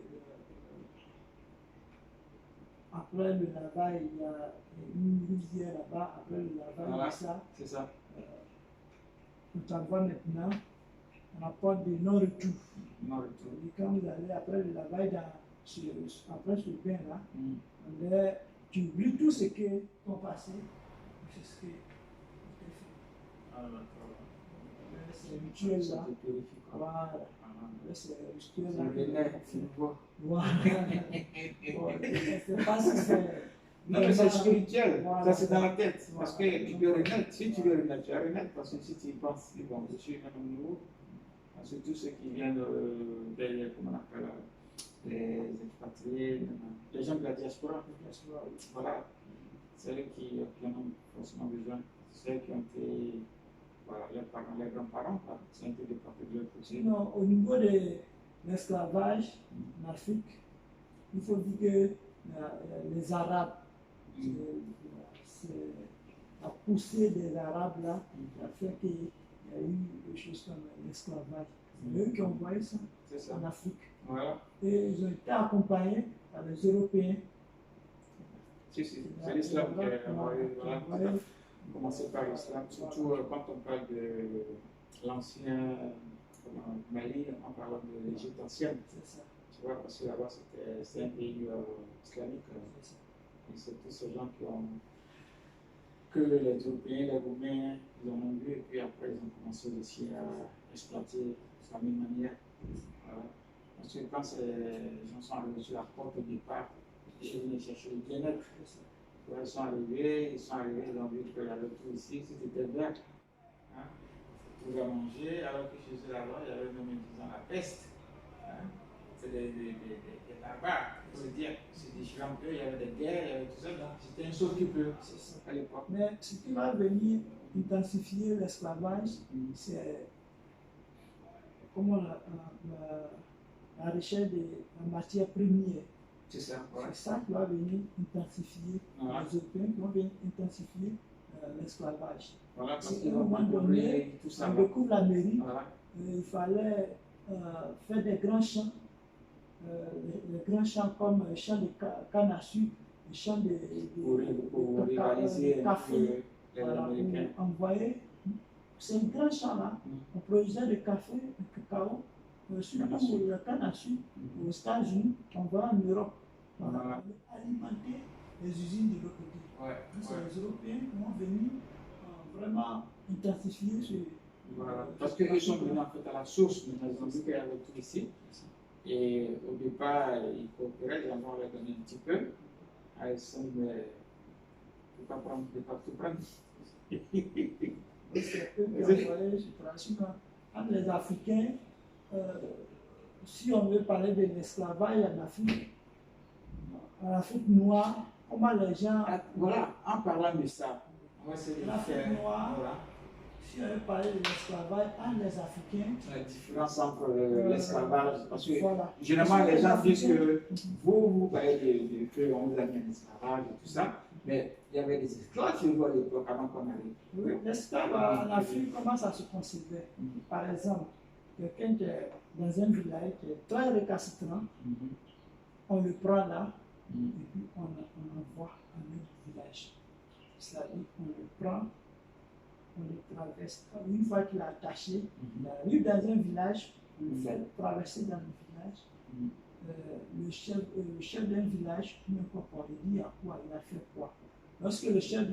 Après le Lava, il y a une rivière là-bas. Après le Lava, il y a ça. C'est ça. On t'envoie maintenant. On apporte des non-retour. Non-retour. Et quand vous allez après le Lava, après ce bain-là, tu oublies tout ce que ton passé, c'est ce que tu as fait. Ah, d'accord. C'est rituel là. Voilà. C'est rituel là. Voilà. C'est pas si c'est. Non, mais c'est spirituel. Voilà. Ça, c'est dans la tête. Voilà. Parce que tu veux renaître. Si tu veux renaître, tu vas renaître. Parce que si tu y penses, bon, je suis même nouveau. Parce que tous ceux qui viennent derrière, comment on appelle, les expatriés, les gens de la diaspora. Voilà. C'est eux qui en ont forcément besoin. C'est eux qui ont été. Voilà, leurs parents, leurs grands-parents, c'est un peu déportés de leur côté. Sinon, au niveau de l'esclavage en Afrique, il faut dire que les Arabes, c'est la poussée des Arabes là, qui a fait qu'il y a eu des choses comme l'esclavage. C'est eux qui ont envoyé ça en Afrique. Voilà. Et ils ont été accompagnés par les Européens. Si, c'est l'islam qui a envoyé. Voilà. Commencer par l'islam, surtout quand on parle de l'ancien Mali, on parle de l'Égypte ancienne. Tu vois, parce que là-bas c'était un pays islamique. Et c'est tous ces gens qui ont. Que les Européens, les Roumains, ils en ont vu, et puis après ils ont commencé aussi à exploiter de la même manière. Voilà. Parce que quand les gens sont arrivés sur la porte au départ, ils venaient chercher le bien-être. Ils sont arrivés, ils ont vu qu'il y avait tout ici, c'était vert. Hein? Tout à manger, alors que chez eux là-bas, il y avait même disant la peste. Hein? c'est des barbares, il faut le dire. C'est différent d'eux, il y avait des guerres, il y avait tout ça, donc c'était un sauf qui peut à l'époque. Mais ce qui va venir intensifier l'esclavage, c'est comment la recherche de la matière première. C'est ça, voilà. C'est ça qui va venir intensifier Voilà. les Européens, qui vont venir intensifier l'esclavage. Voilà, parce C'est qu'ils à un vont moment donné, tout ça. on découvre l'Amérique, Voilà. il fallait faire des grands champs, les grands champs comme le champ de canne à sucre, le champ Pour rivaliser de café, les voilà, Américains. pour envoyer. C'est un grand champ là, on produisait du café, du cacao, surtout la canne à sucre aux États-Unis, on va en Europe. Voilà. Voilà. On alimenter les usines de l'autre côté. Ouais, Donc, c'est ouais. les Européens qui vont venir vraiment intensifier ce. Voilà. Parce qu'ils sont venus en fait à la source, mais ils ont vu qu'il y avait tout ici. Et au départ, ils coopéraient, les gens leur donnaient un petit peu. Ils se sont dit, mais il ne faut pas prendre, il ne faut pas tout prendre. C'est eux qui envoyaient les opérations. Entre les Africains, si on veut parler de l'esclavage en Afrique noire, comment les gens. Voilà, en parlant de ça, on va essayer de L'Afrique faire. noire, Voilà. si on veut parler de l'esclavage entre les Africains, La différence entre l'esclavage, parce que voilà. généralement les gens disent que vous parlez qu'on vous a mis en esclavage et tout ça, mais il y avait des esclaves chez vous à l'époque avant qu'on arrive. Oui, l'esclave en Afrique, comment ça se concevait? Par exemple, quelqu'un qui est dans un village qui est très récalcitrant, on le prend là, et puis on l'envoie à un autre village. C'est-à-dire qu'on le prend, on le traverse. Une fois qu'il est attaché, il arrive dans un village, on le fait traverser dans le village. Le chef d'un village, n'importe quoi, il dit à quoi, il a fait quoi. Lorsque le chef,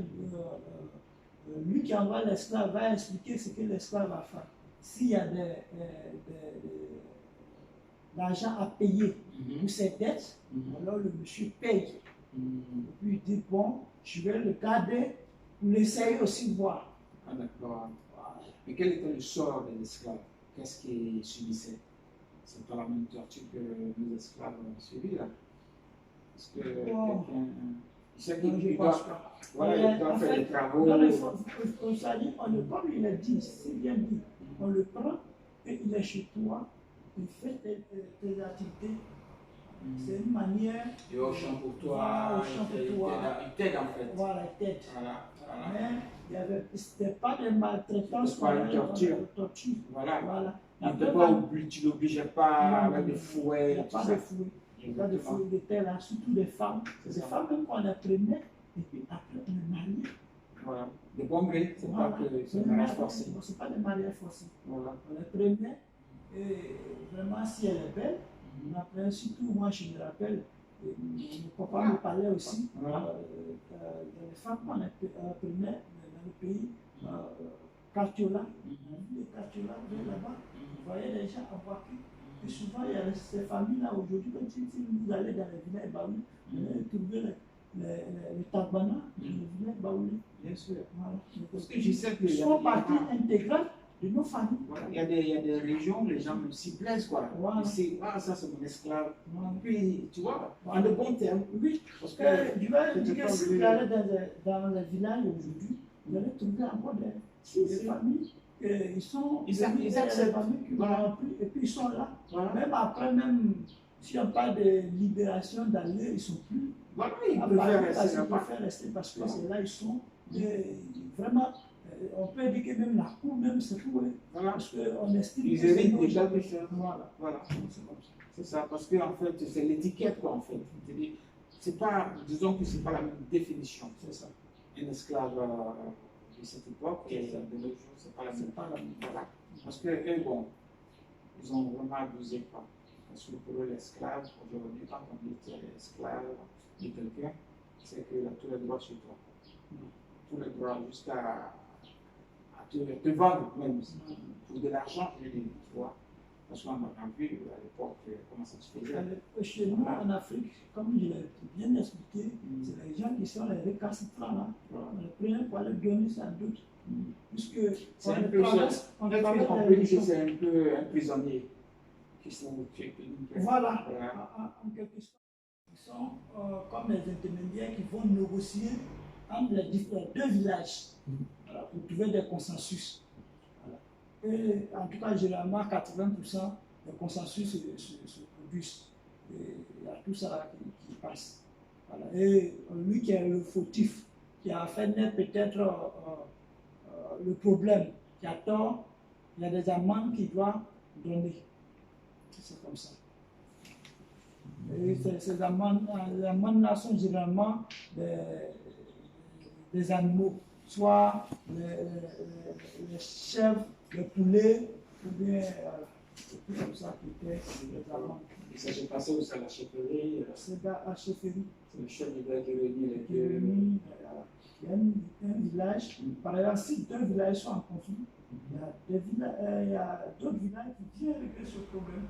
lui qui envoie l'esclave, va expliquer ce que l'esclave a fait. S'il y a de l'argent à payer pour ses dettes, alors le monsieur paye. Et puis il dit, bon, je vais le garder pour l'essayer aussi de voir. Ah d'accord. Mais quel était le sort de l'esclave? Qu'est-ce qu'il subissait? C'est pas la même torture que nos esclaves ont subi là. Parce que quelqu'un. Il sait qu'il doit, voilà, il doit faire des travaux. Dans les comme il a dit, c'est bien dit, on le prend et il est chez toi, il fait tes activités. C'est une manière. Et au champ pour toi, il t'aide en fait. Voilà, il t'aide. Voilà. Mais c'était pas de maltraitance, pas une torture. Voilà. Tu l'obligeais pas avec des fouets. Il n'y a pas de fouet. Il n'y a pas de fouet de tel, là, surtout des femmes. Des femmes même qu'on apprenait, et puis après on est marié. Voilà. De bon gré, c'est pas que c'est un mariage forcé. C'est pas des mariages forcés. Voilà. On les prenait, et vraiment si elle est belle, on apprenait, surtout moi je me rappelle, mon papa me parlait aussi, les femmes qu'on apprenait dans le pays, Cartiola, les Cartiola, là-bas, vous voyez les gens en voiture. Et souvent, il y a ces familles-là aujourd'hui, comme si vous allez dans les villages baoulés, vous allez trouver les Tabana, les villages baoulés. Bien sûr. Voilà. Parce que je sais que. Ils sont partie intégrale de nos familles. Voilà. Il y a des régions où les gens s'y plaisent, quoi. Voilà. C'est, ça c'est mon esclave. Voilà. Puis, tu vois, en de bons termes. Oui, parce que tu vas dire que si vous allez dans les villages aujourd'hui, vous allez trouver encore des familles. Ils sont Ils acceptent. Voilà. Et puis ils sont là. Voilà. Même après, même si on parle de libération d'aller, ils sont plus. Voilà, ils préfèrent rester parce que c'est là ils sont. Vraiment, on peut dire que même la cour, même c'est tout. Voilà. Parce qu'on estime ils héritent déjà de ça. Voilà. C'est ça, parce que en fait, c'est l'étiquette, quoi, en fait. C'est pas, disons que c'est pas la même définition. C'est ça. Un esclave de cette époque et de nos jours, c'est pas la même. Voilà. Parce que eux, bon, ils ont vraiment abusé, quoi. Parce que pour eux, l'esclave, aujourd'hui, quand on dit que tu es esclave de quelqu'un, c'est qu'il a tous les droits sur toi. Tous les droits jusqu'à te vendre même pour de l'argent, je dis, tu vois. Parce qu'on a vu à l'époque comment ça se faisait. Chez nous, en Afrique, comme je l'ai bien expliqué, c'est les gens qui sont les récalcitrants là. On les prend pour aller donner ça à d'autres. Puisque c'est un peu, on peut dire que c'est un peu un prisonnier. qui sont voilà, en quelque sorte, ils sont comme les intermédiaires qui vont négocier entre les deux villages voilà, pour trouver des consensus. Voilà. Et en tout cas, généralement, 80% des consensus se produisent. Et il y a tout ça qui passe. Voilà. Et lui qui est le fautif, qui a fait naître peut-être le problème, qui a tort, il y a des amendes qu'il doit donner. C'est comme ça. Et ces amendes-là sont généralement des animaux, soit les chèvres, les poulets, ou bien tout comme ça qui étaient les amendes. Et ça s'est passé aussi à la chefferie. C'est à la chefferie. C'est le chef du village qui réunit les deux. Il y a un village, par exemple, si deux villages sont en conflit, il y a d'autres villages qui viennent régler ce problème.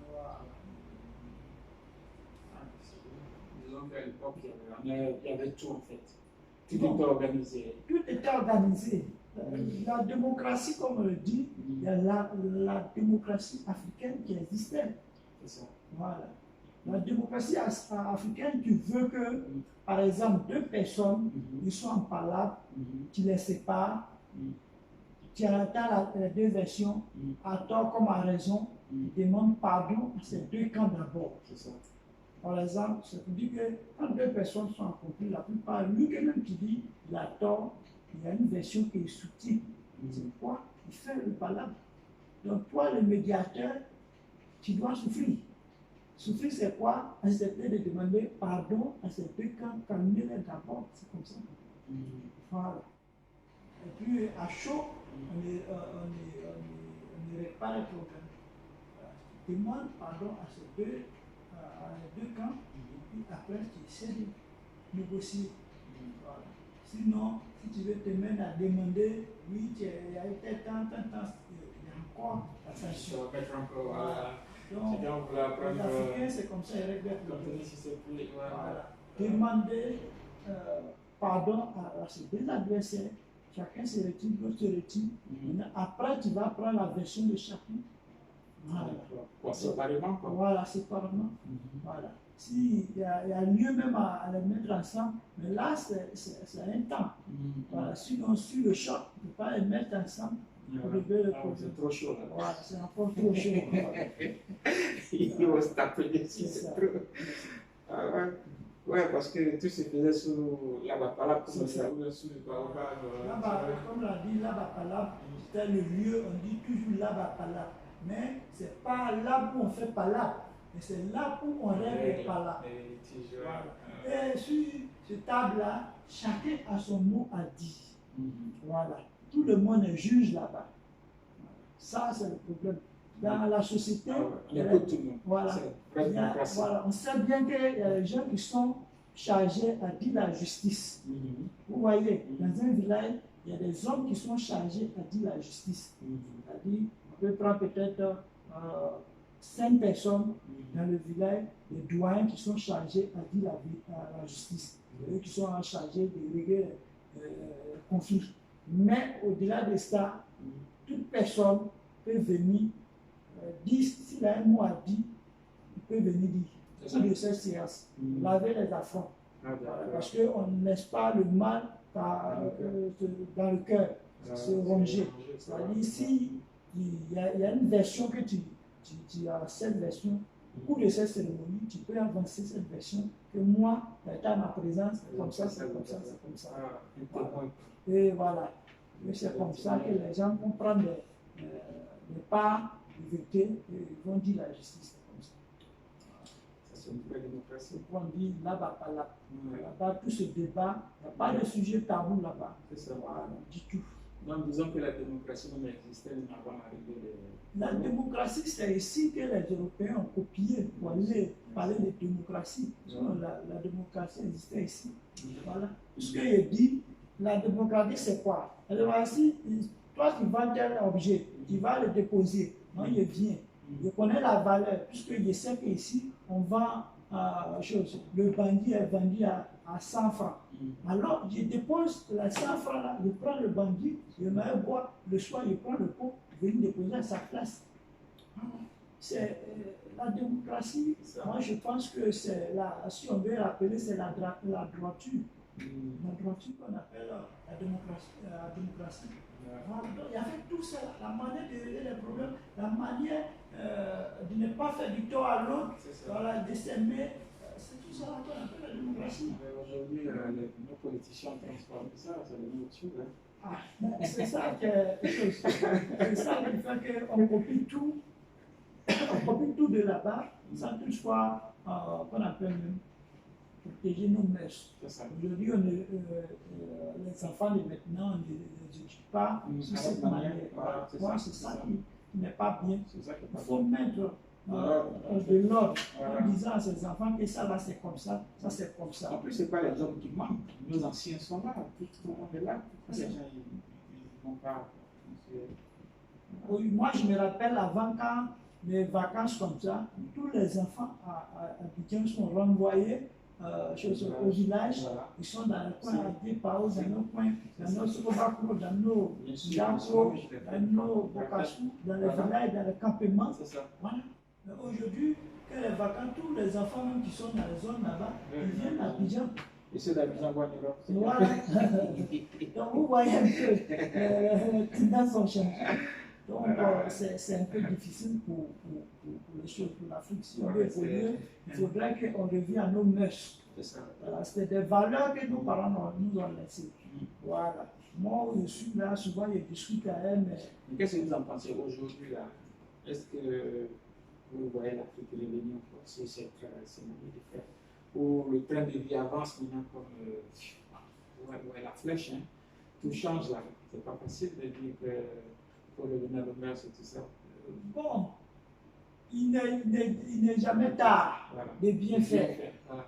Voilà. Disons qu'à l'époque, il y avait tout en fait. Tout était organisé. Tout était organisé. La démocratie, comme on le dit, il y a la démocratie africaine qui existait. C'est ça. Voilà. La démocratie africaine, tu veux que, par exemple, deux personnes, ils sont en palabre, tu les sépares, tu entends les deux versions, à tort comme à raison, tu demandes pardon à ces deux camps d'abord. C'est ça. Par exemple, ça veut dire que quand deux personnes sont en conflit, la plupart, lui même qui dit il a tort, il y a une version qui est soutient. C'est quoi? Il fait le palabre. Donc toi, le médiateur, tu dois souffrir. Souffrir, c'est quoi? Accepter de demander pardon à ces deux camps, calmer-les d'abord. C'est comme ça. Voilà. Et puis, à chaud, on ne règle pas les problèmes. Tu demandes pardon à ces deux camps, et puis après, tu essaies de négocier. Voilà. Sinon, si tu veux te mettre à demander, oui, il y a été tant, il y a encore la sanction. Voilà. Donc, les Africains, c'est comme ça, ils règlent les problèmes. Voilà. Demander pardon à ces deux adversaires, chacun se retire, l'autre se retire. Après, tu vas prendre la version de chacun. Voilà. Séparément, quoi. Voilà, séparément. Voilà. S'il y a lieu même à les mettre ensemble, mais là, c'est un temps. Voilà. Sinon, sur le choc, on ne peut pas les mettre ensemble. C'est trop chaud là. Voilà, c'est encore trop chaud. Il va se taper dessus, c'est trop. Ah ouais. Ouais, parce que tout se faisait sous la Bapalab, comme ça, ou sous le Baobab. Comme l'a dit, la Bapalab, c'était le lieu, on dit toujours la Bapalab. Mais ce n'est pas là où on fait Palab, mais c'est là où on règle Palab. Et sur cette table-là, chacun a son mot à dire. Voilà. Tout le monde est juge là-bas. Ça, c'est le problème. Dans la société, voilà, on sait bien qu'il y a des gens qui sont chargés à dire la justice. Vous voyez, dans un village, il y a des hommes qui sont chargés à dire la justice. C'est-à-dire, on peut prendre peut-être 5 personnes dans le village, des doyens qui sont chargés à dire la justice. Eux qui sont chargés de régler les conflits. Mais au-delà de ça, toute personne peut venir dire, s'il a un mot à dire, il peut venir dire. Pour de cette séance, laver les affronts. Parce qu'on ne laisse pas le mal dans le cœur se ronger. C'est-à-dire, si il y a une version que tu as, cette version, au cours de cette cérémonie, tu peux avancer cette version que moi, dans ma présence, c'est comme ça, c'est comme ça, c'est comme ça. Voilà. Et voilà. Et c'est comme ça que les gens vont prendre des parts de vérité et vont dire la justice. C'est comme ça. C'est une vraie démocratie. On dit là-bas, pas là. Là-bas, tout ce débat, il n'y a pas de sujet tabou là-bas. C'est ça. Voilà, du tout. Donc, disons que la démocratie même existait avant l'arrivée de... La démocratie, c'est ici que les Européens ont copié pour aller parler de démocratie. La démocratie existait ici. Voilà. Ce que je dis, la démocratie, c'est quoi? La démocratie, toi, tu vends tel objet, tu vas le déposer. Moi, je viens. Je connais la valeur, puisque je sais qu'ici, on vend le bandit est vendu à 100 francs. Alors, je dépose les 100 francs là, je prends le bandit, je mets bois, le soir, je prends le pot, je vais le déposer à sa place. c'est la démocratie. Moi, je pense que c'est si on veut appeler, c'est la droiture. La droiture qu'on appelle la démocratie. Voilà. Donc, il y avait tout ça, la manière de régler les problèmes, la manière de ne pas faire du tort à l'autre, voilà, de s'aimer. C'est tout ça qu'on appelle la démocratie. Aujourd'hui, nos politiciens transforment ça, c'est une autre chose. Ah, c'est ça c'est ça qui fait qu'on copie tout. On copie tout de là-bas, sans toutefois qu'on appelle même protéger nos mœurs. Aujourd'hui, les enfants de maintenant, on ne les éduque pas sur cette manière. Voilà, c'est ça qui n'est pas bien. Il faut mettre de l'ordre en disant à ces enfants que ça là c'est comme ça, ça c'est comme ça. En plus, ce n'est pas les hommes qui manquent, nos anciens sont là, tout le monde est là. Les gens, ils n'ont pas. Oui, moi, je me rappelle avant quand les vacances comme ça, tous les enfants à Abidjan sont renvoyés au village. Voilà. Ils sont dans le coin à Dépao, dans nos coins, dans nos Sobakro, dans nos Jako, dans nos Bokassou, dans les villages, dans les campements. Voilà. Aujourd'hui, que les vacances, tous les enfants même qui sont dans les zones là-bas, ils viennent à Abidjan. Et c'est d'Abidjan qu'on est là. Voilà. Donc vous voyez un peu, les tendances ont changé. Donc c'est un peu difficile pour les choses, pour l'Afrique. Si on veut évoluer, il faudrait qu'on revienne à nos mœurs. Voilà, c'est des valeurs que nos parents nous ont laissées. Voilà. Moi, je suis là, souvent je discute à elle, mais... Qu'est-ce que vous en pensez aujourd'hui là? Est-ce que vous voyez l'Afrique revenir forcer cette manière de faire? Ou le train de vie avance maintenant comme la flèche, hein? Tout change là. C'est pas facile de dire que pour revenir au mœurs et tout ça. Bon, il n'est jamais tard de bien faire. Voilà.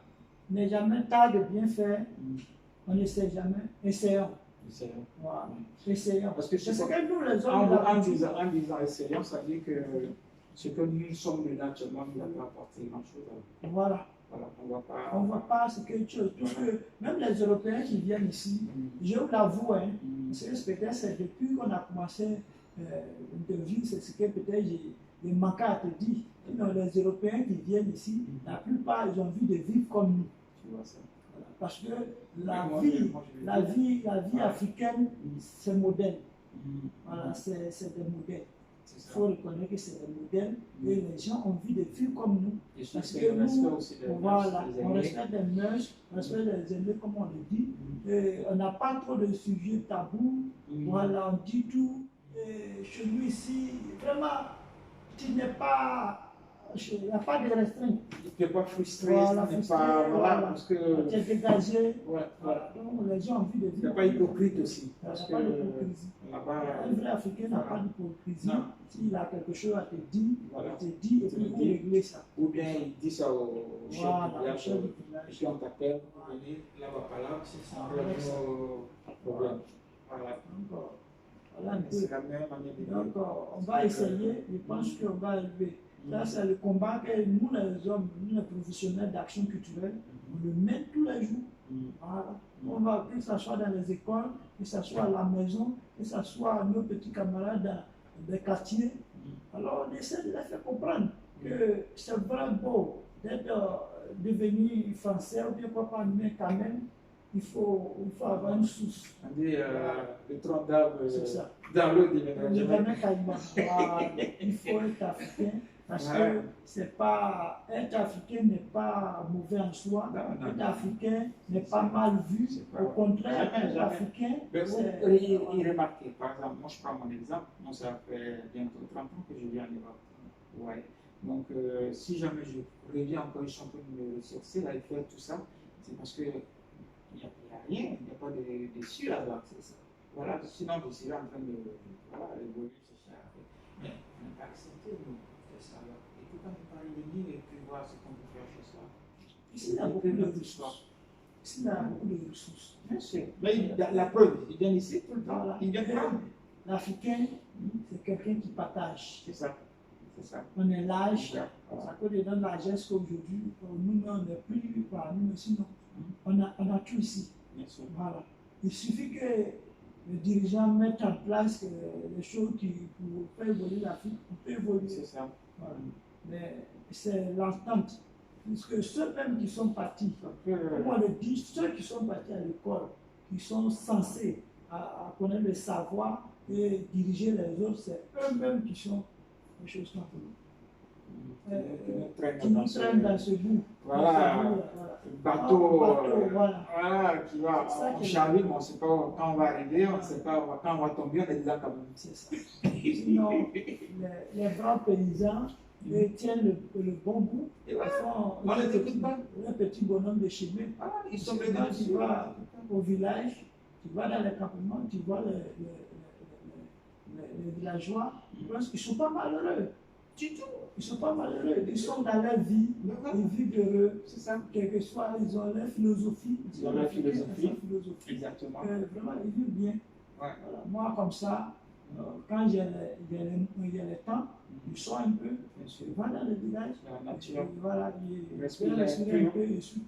Il n'est jamais tard de bien faire. On n'essaie jamais. Essayons. Voilà. Essayons. Parce que c'est ce que nous, les hommes, en disant essayons, ça veut dire que ce que nous sommes naturellement, nous n'avons pas apporté grand-chose. Voilà. On ne voit pas ce que tu veux. Parce que même les Européens qui viennent ici, je vous l'avoue, hein, peut-être c'est depuis qu'on a commencé l'interview, c'est ce que peut-être j'ai manqué à te dire. Sinon, les Européens qui viennent ici, la plupart, ils ont envie de vivre comme nous. Voilà. Parce que la vie africaine, c'est modèle. Voilà, c'est des modèles. Il faut reconnaître que c'est des modèles et les gens ont envie de vivre comme nous. Parce que nous, voilà, on respecte les mœurs, on respecte les aînés, comme on le dit. Et on n'a pas trop de sujets tabous. Voilà, on dit tout. Et chez nous ici, vraiment, tu n'es pas. Il n'y a pas de restreint. Tu n'es pas frustré, voilà, tu n'es pas. Voilà, parce que. Tu es dégagé. Ouais, voilà. Donc les gens ont envie de vivre. Tu n'es pas hypocrite aussi. Parce que. Un vrai Africain n'a pas d'hypocrisie. S'il a quelque chose à te dire, il te dit et puis il régler ça. Ou bien il dit ça au chef du village. Et puis on t'appelle, là-bas, là, c'est un problème. Voilà. Voilà un peu. Donc, on va essayer, je pense qu'on va élever. Ça, c'est le combat que nous, les hommes, nous, les professionnels d'action culturelle, on le met tous les jours. Voilà. On va, que ce soit dans les écoles, que ce soit à la maison, que ce soit nos petits camarades dans des quartiers. Alors, on essaie de les faire comprendre que c'est vraiment beau d'être devenu français ou bien pas, mais quand même, il faut avoir une source. On dit le tronc d'arbre dans l'eau il faut être africain parce que c'est pas, être africain n'est pas mauvais en soi. Être africain n'est pas mal vu. Au contraire, être africain. Il remarquez, par exemple, moi je prends mon exemple, moi ça fait bientôt 30 ans que je vis en Europe. Ouais. Donc si jamais je reviens encore, je suis en train de me ressourcer, là, et faire tout ça, c'est parce que il n'y a rien, il n'y a pas de dessus là-bas. Voilà, sinon je serais en train de évoluer sur ça. Mais on n'a pas accepté de faire ça. Et puis quand on va revenir et puis voir ce qu'on peut faire sur ça. Ici, il y a beaucoup de ressources. Ici, il y a beaucoup de ressources. Bien sûr. Mais la preuve, il vient ici tout le temps. Voilà. Il vient prendre. L'Africain, c'est quelqu'un qui partage. C'est ça. On est lâche. À cause de notre largesse qu'aujourd'hui, nous, on n'est plus parmi nous, sinon. On a tout ici. Voilà. Il suffit que les dirigeants mettent en place les choses pour faire évoluer l'Afrique. On peut évoluer. C'est ça. Voilà. Mais c'est l'entente. Puisque ceux-mêmes qui sont partis, comment le dit, ceux qui sont partis à l'école, qui sont censés à connaître le savoir et diriger les autres, c'est eux-mêmes qui sont des choses comme qui nous traînent dans ce bout. Voilà, bateau, voilà. Qui va en charlie, mais on ne sait pas quand on va arriver, on ne sait pas quand on va tomber, on est déjà quand même. C'est ça. Sinon, les grands paysans tiennent le bon bout. Et voilà, on les écoute pas. Un petit bonhomme de chemin. Ils sont tu vas au village, tu vas dans les campements, tu vois les villageois, ils ne sont pas malheureux. Du tout. Ils ne sont pas malheureux. Ils sont dans leur vie. Ils vivent heureux. C'est ça. Quel que soit, ils ont leur philosophie. Ils ont leur philosophie. Exactement. Vraiment, ils vivent bien. Ouais. Voilà. Moi, comme ça, quand j'ai le temps, je sors un peu, je vais dans le village. La nature. Voilà, je respire un peu. Je suis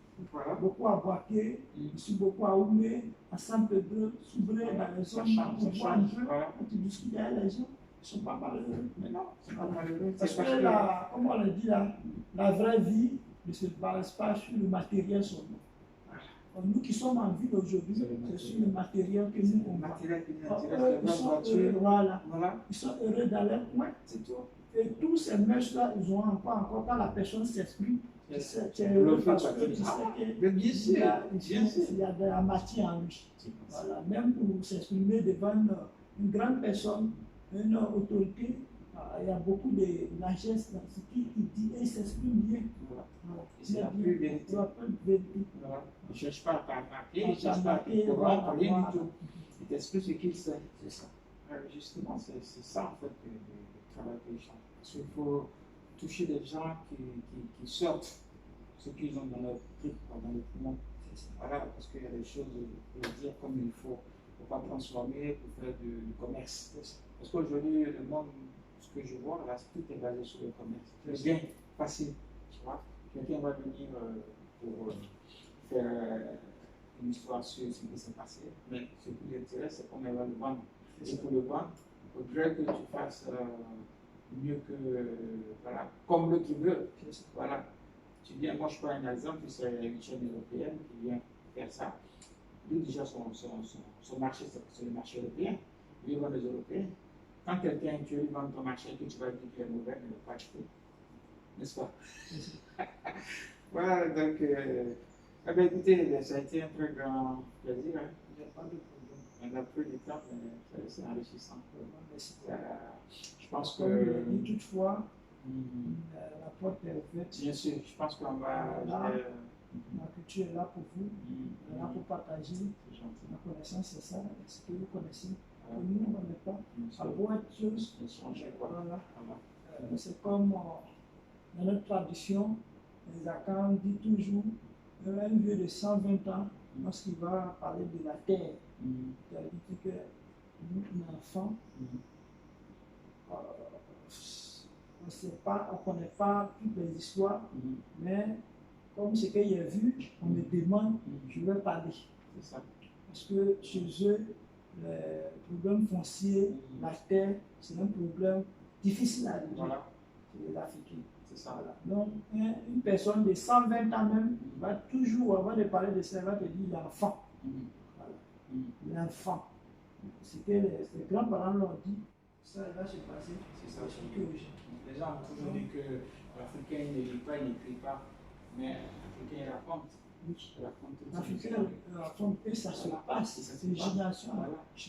beaucoup à Boaké, je suis beaucoup à Oumé, à Saint-Pédro, Soubré, dans les zones où on voit un peu, quand tu discutes avec les gens. Ils ne sont pas malheureux. Mais non, ils ne sont pas malheureux. Parce que, comme on l'a dit là, la vraie vie ne se base pas sur le matériel seulement. Nous qui sommes en ville aujourd'hui, c'est sur le matériel que nous on voit. Ils sont heureux dans leur coin, c'est tout. Et tous ces mèches-là, ils ont encore quand la personne s'exprime, tu es heureux parce que tu sais qu'il y a de la matière en lui. Voilà. Même pour s'exprimer devant une grande personne, une autorité, il y a beaucoup de largesse dans ce qu'il dit et il s'exprime bien. C'est la plus vérité. Il ne cherche pas à t'attaquer, il ne cherche pas à te rien du tout. Il t'explique ce qu'il sait. C'est ça. Justement, c'est ça en fait le travail des gens. Parce qu'il faut toucher des gens qui sortent ce qu'ils ont dans leur truc, dans le poumon. Voilà, parce qu'il y a des choses à dire comme il faut. Il ne faut pas transformer pour faire du commerce. Parce qu'aujourd'hui, le monde, ce que je vois, là, tout est basé sur le commerce. C'est bien facile, tu vois. Quelqu'un va venir pour faire une histoire sur ce qui s'est passé, mais ce qui l'intéresse, c'est comment elle va le vendre. Et pour le vendre, il faudrait que tu fasses mieux que, voilà, comme l'autre veut. Voilà. Tu viens, moi je prends un exemple, c'est une chaîne européenne qui vient faire ça. Lui, déjà, son marché, c'est le marché européen. Lui, il vend les Européens. Quand quelqu'un, tu lui vends ton marché, que tu vas dire qu'il est mauvais, il ne va pas acheter. N'est-ce pas? Voilà, donc, écoutez, ça a été un très grand plaisir. Hein. Il n'y a pas de problème. On a pris du temps, mais c'est enrichissant. Je pense que. Toutefois, la porte est ouverte. Bien sûr, je pense qu'on va. La culture est là pour vous, elle est là pour partager. La connaissance, c'est ça, ce que vous connaissez. Nous, on n'est pas. À beau être chose, voilà. C'est comme dans notre tradition, les Akans dit toujours un vieux de 120 ans, lorsqu'il va parler de la terre, il dit que nous, enfants, on ne connaît pas toutes les histoires, mais comme ce qu'il y a vu, on me demande, je vais parler. C'est ça. Parce que chez eux, le problème foncier, la terre, c'est un problème difficile à résoudre. Voilà. C'est l'Afrique. C'est ça. Voilà. Donc, une personne de 120 ans même va toujours, avant de parler de ça, va te dire l'enfant. Voilà. L'enfant. Ce que les grands-parents l'ont dit, ça va se passer. C'est ça. Les gens ont toujours dit que l'Africain ne lit pas, il n'écrit pas. Mais l'Africain raconte. L'Africain raconte et ça se passe. C'est une génération.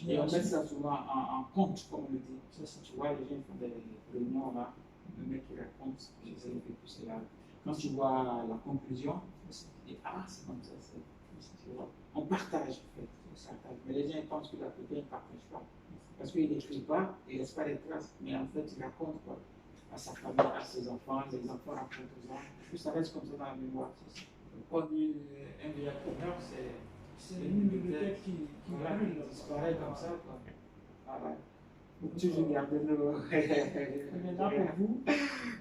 Et on met ça souvent en compte, comme on le dit. Tu vois, les gens font des réunions là, le mec qui raconte, j'essaie de faire pousser là. Quand tu vois la conclusion, tu dis ah, c'est comme ça. On partage en fait. Mais les gens pensent que l'Africain ne partage pas. Parce qu'il n'écrit pas, il ne laisse pas les traces. Mais en fait, il raconte quoi. À sa famille, à ses enfants, les enfants racontent aux gens. Puis ça reste comme ça dans la mémoire. Quand on dit un vieil entrepreneur, c'est une bibliothèque qui disparaît comme ça. Voilà. Faut toujours garder le. On est là pour vous.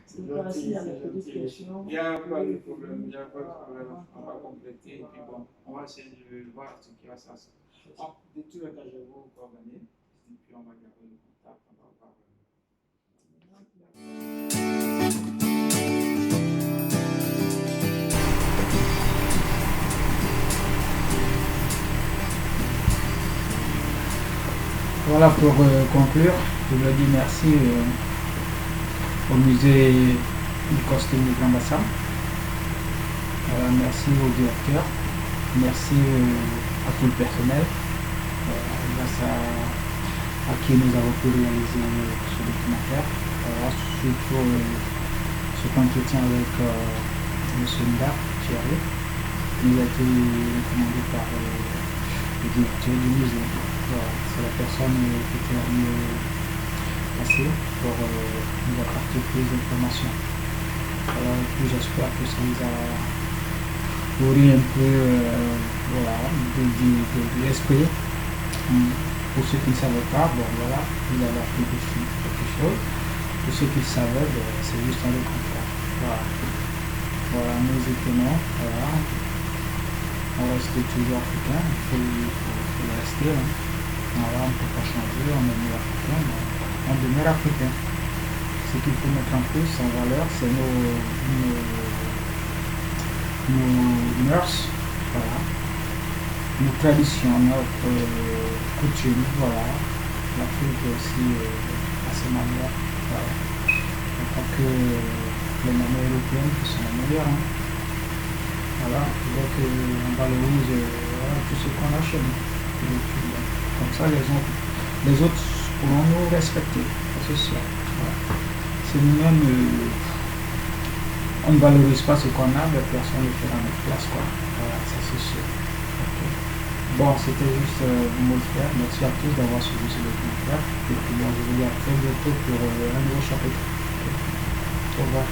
C'est gentil, il y a des petites questions. Il n'y a pas de problème, il n'y a pas de problème. On va compléter et puis bon, on va essayer de voir ce qui va se passer. De tous les cas, je vais vous coordonner et puis on va garder le contact. On va voir. Voilà, pour conclure, je voulais dire merci au musée du costume de Grand Bassam. Merci au directeur, merci à tout le personnel, grâce à qui nous avons pu réaliser ce documentaire. Surtout cet entretien avec M. Nda Thierry, qui a été recommandé par le directeur du musée. Voilà, c'est la personne qui était la mieux placée pour nous apporter plus d'informations. Alors, j'espère que ça vous a nourri un peu voilà, de l'esprit. Pour ceux qui ne savaient pas, bon voilà, vous avez appris quelque chose. Pour ceux qui le savaient, c'est juste un le contraire. Voilà. Voilà, nous étonnons, voilà. On reste toujours africain, il faut le rester. Hein. Voilà, on ne peut pas changer, on est mieux africain, mais on demeure africain. Ce qu'il faut mettre en plus en valeur, c'est nos mœurs, voilà, nos traditions, notre coutume, voilà. L'Afrique aussi à ses manières, voilà. Pas que les manières européennes qui sont les meilleures. Hein. Voilà, donc on valorise voilà, tout ce qu'on a chez nous. Comme ça, les autres pourront nous respecter, c'est sûr. Voilà. Si nous-mêmes, on ne valorise pas ce qu'on a, personne ne le fera à notre place, quoi. Voilà, ça c'est sûr. Okay. Bon, c'était juste mon frère. Merci à tous d'avoir suivi ce documentaire. Et puis, bon, je vous dis à très bientôt pour un nouveau chapitre. Okay. Au revoir.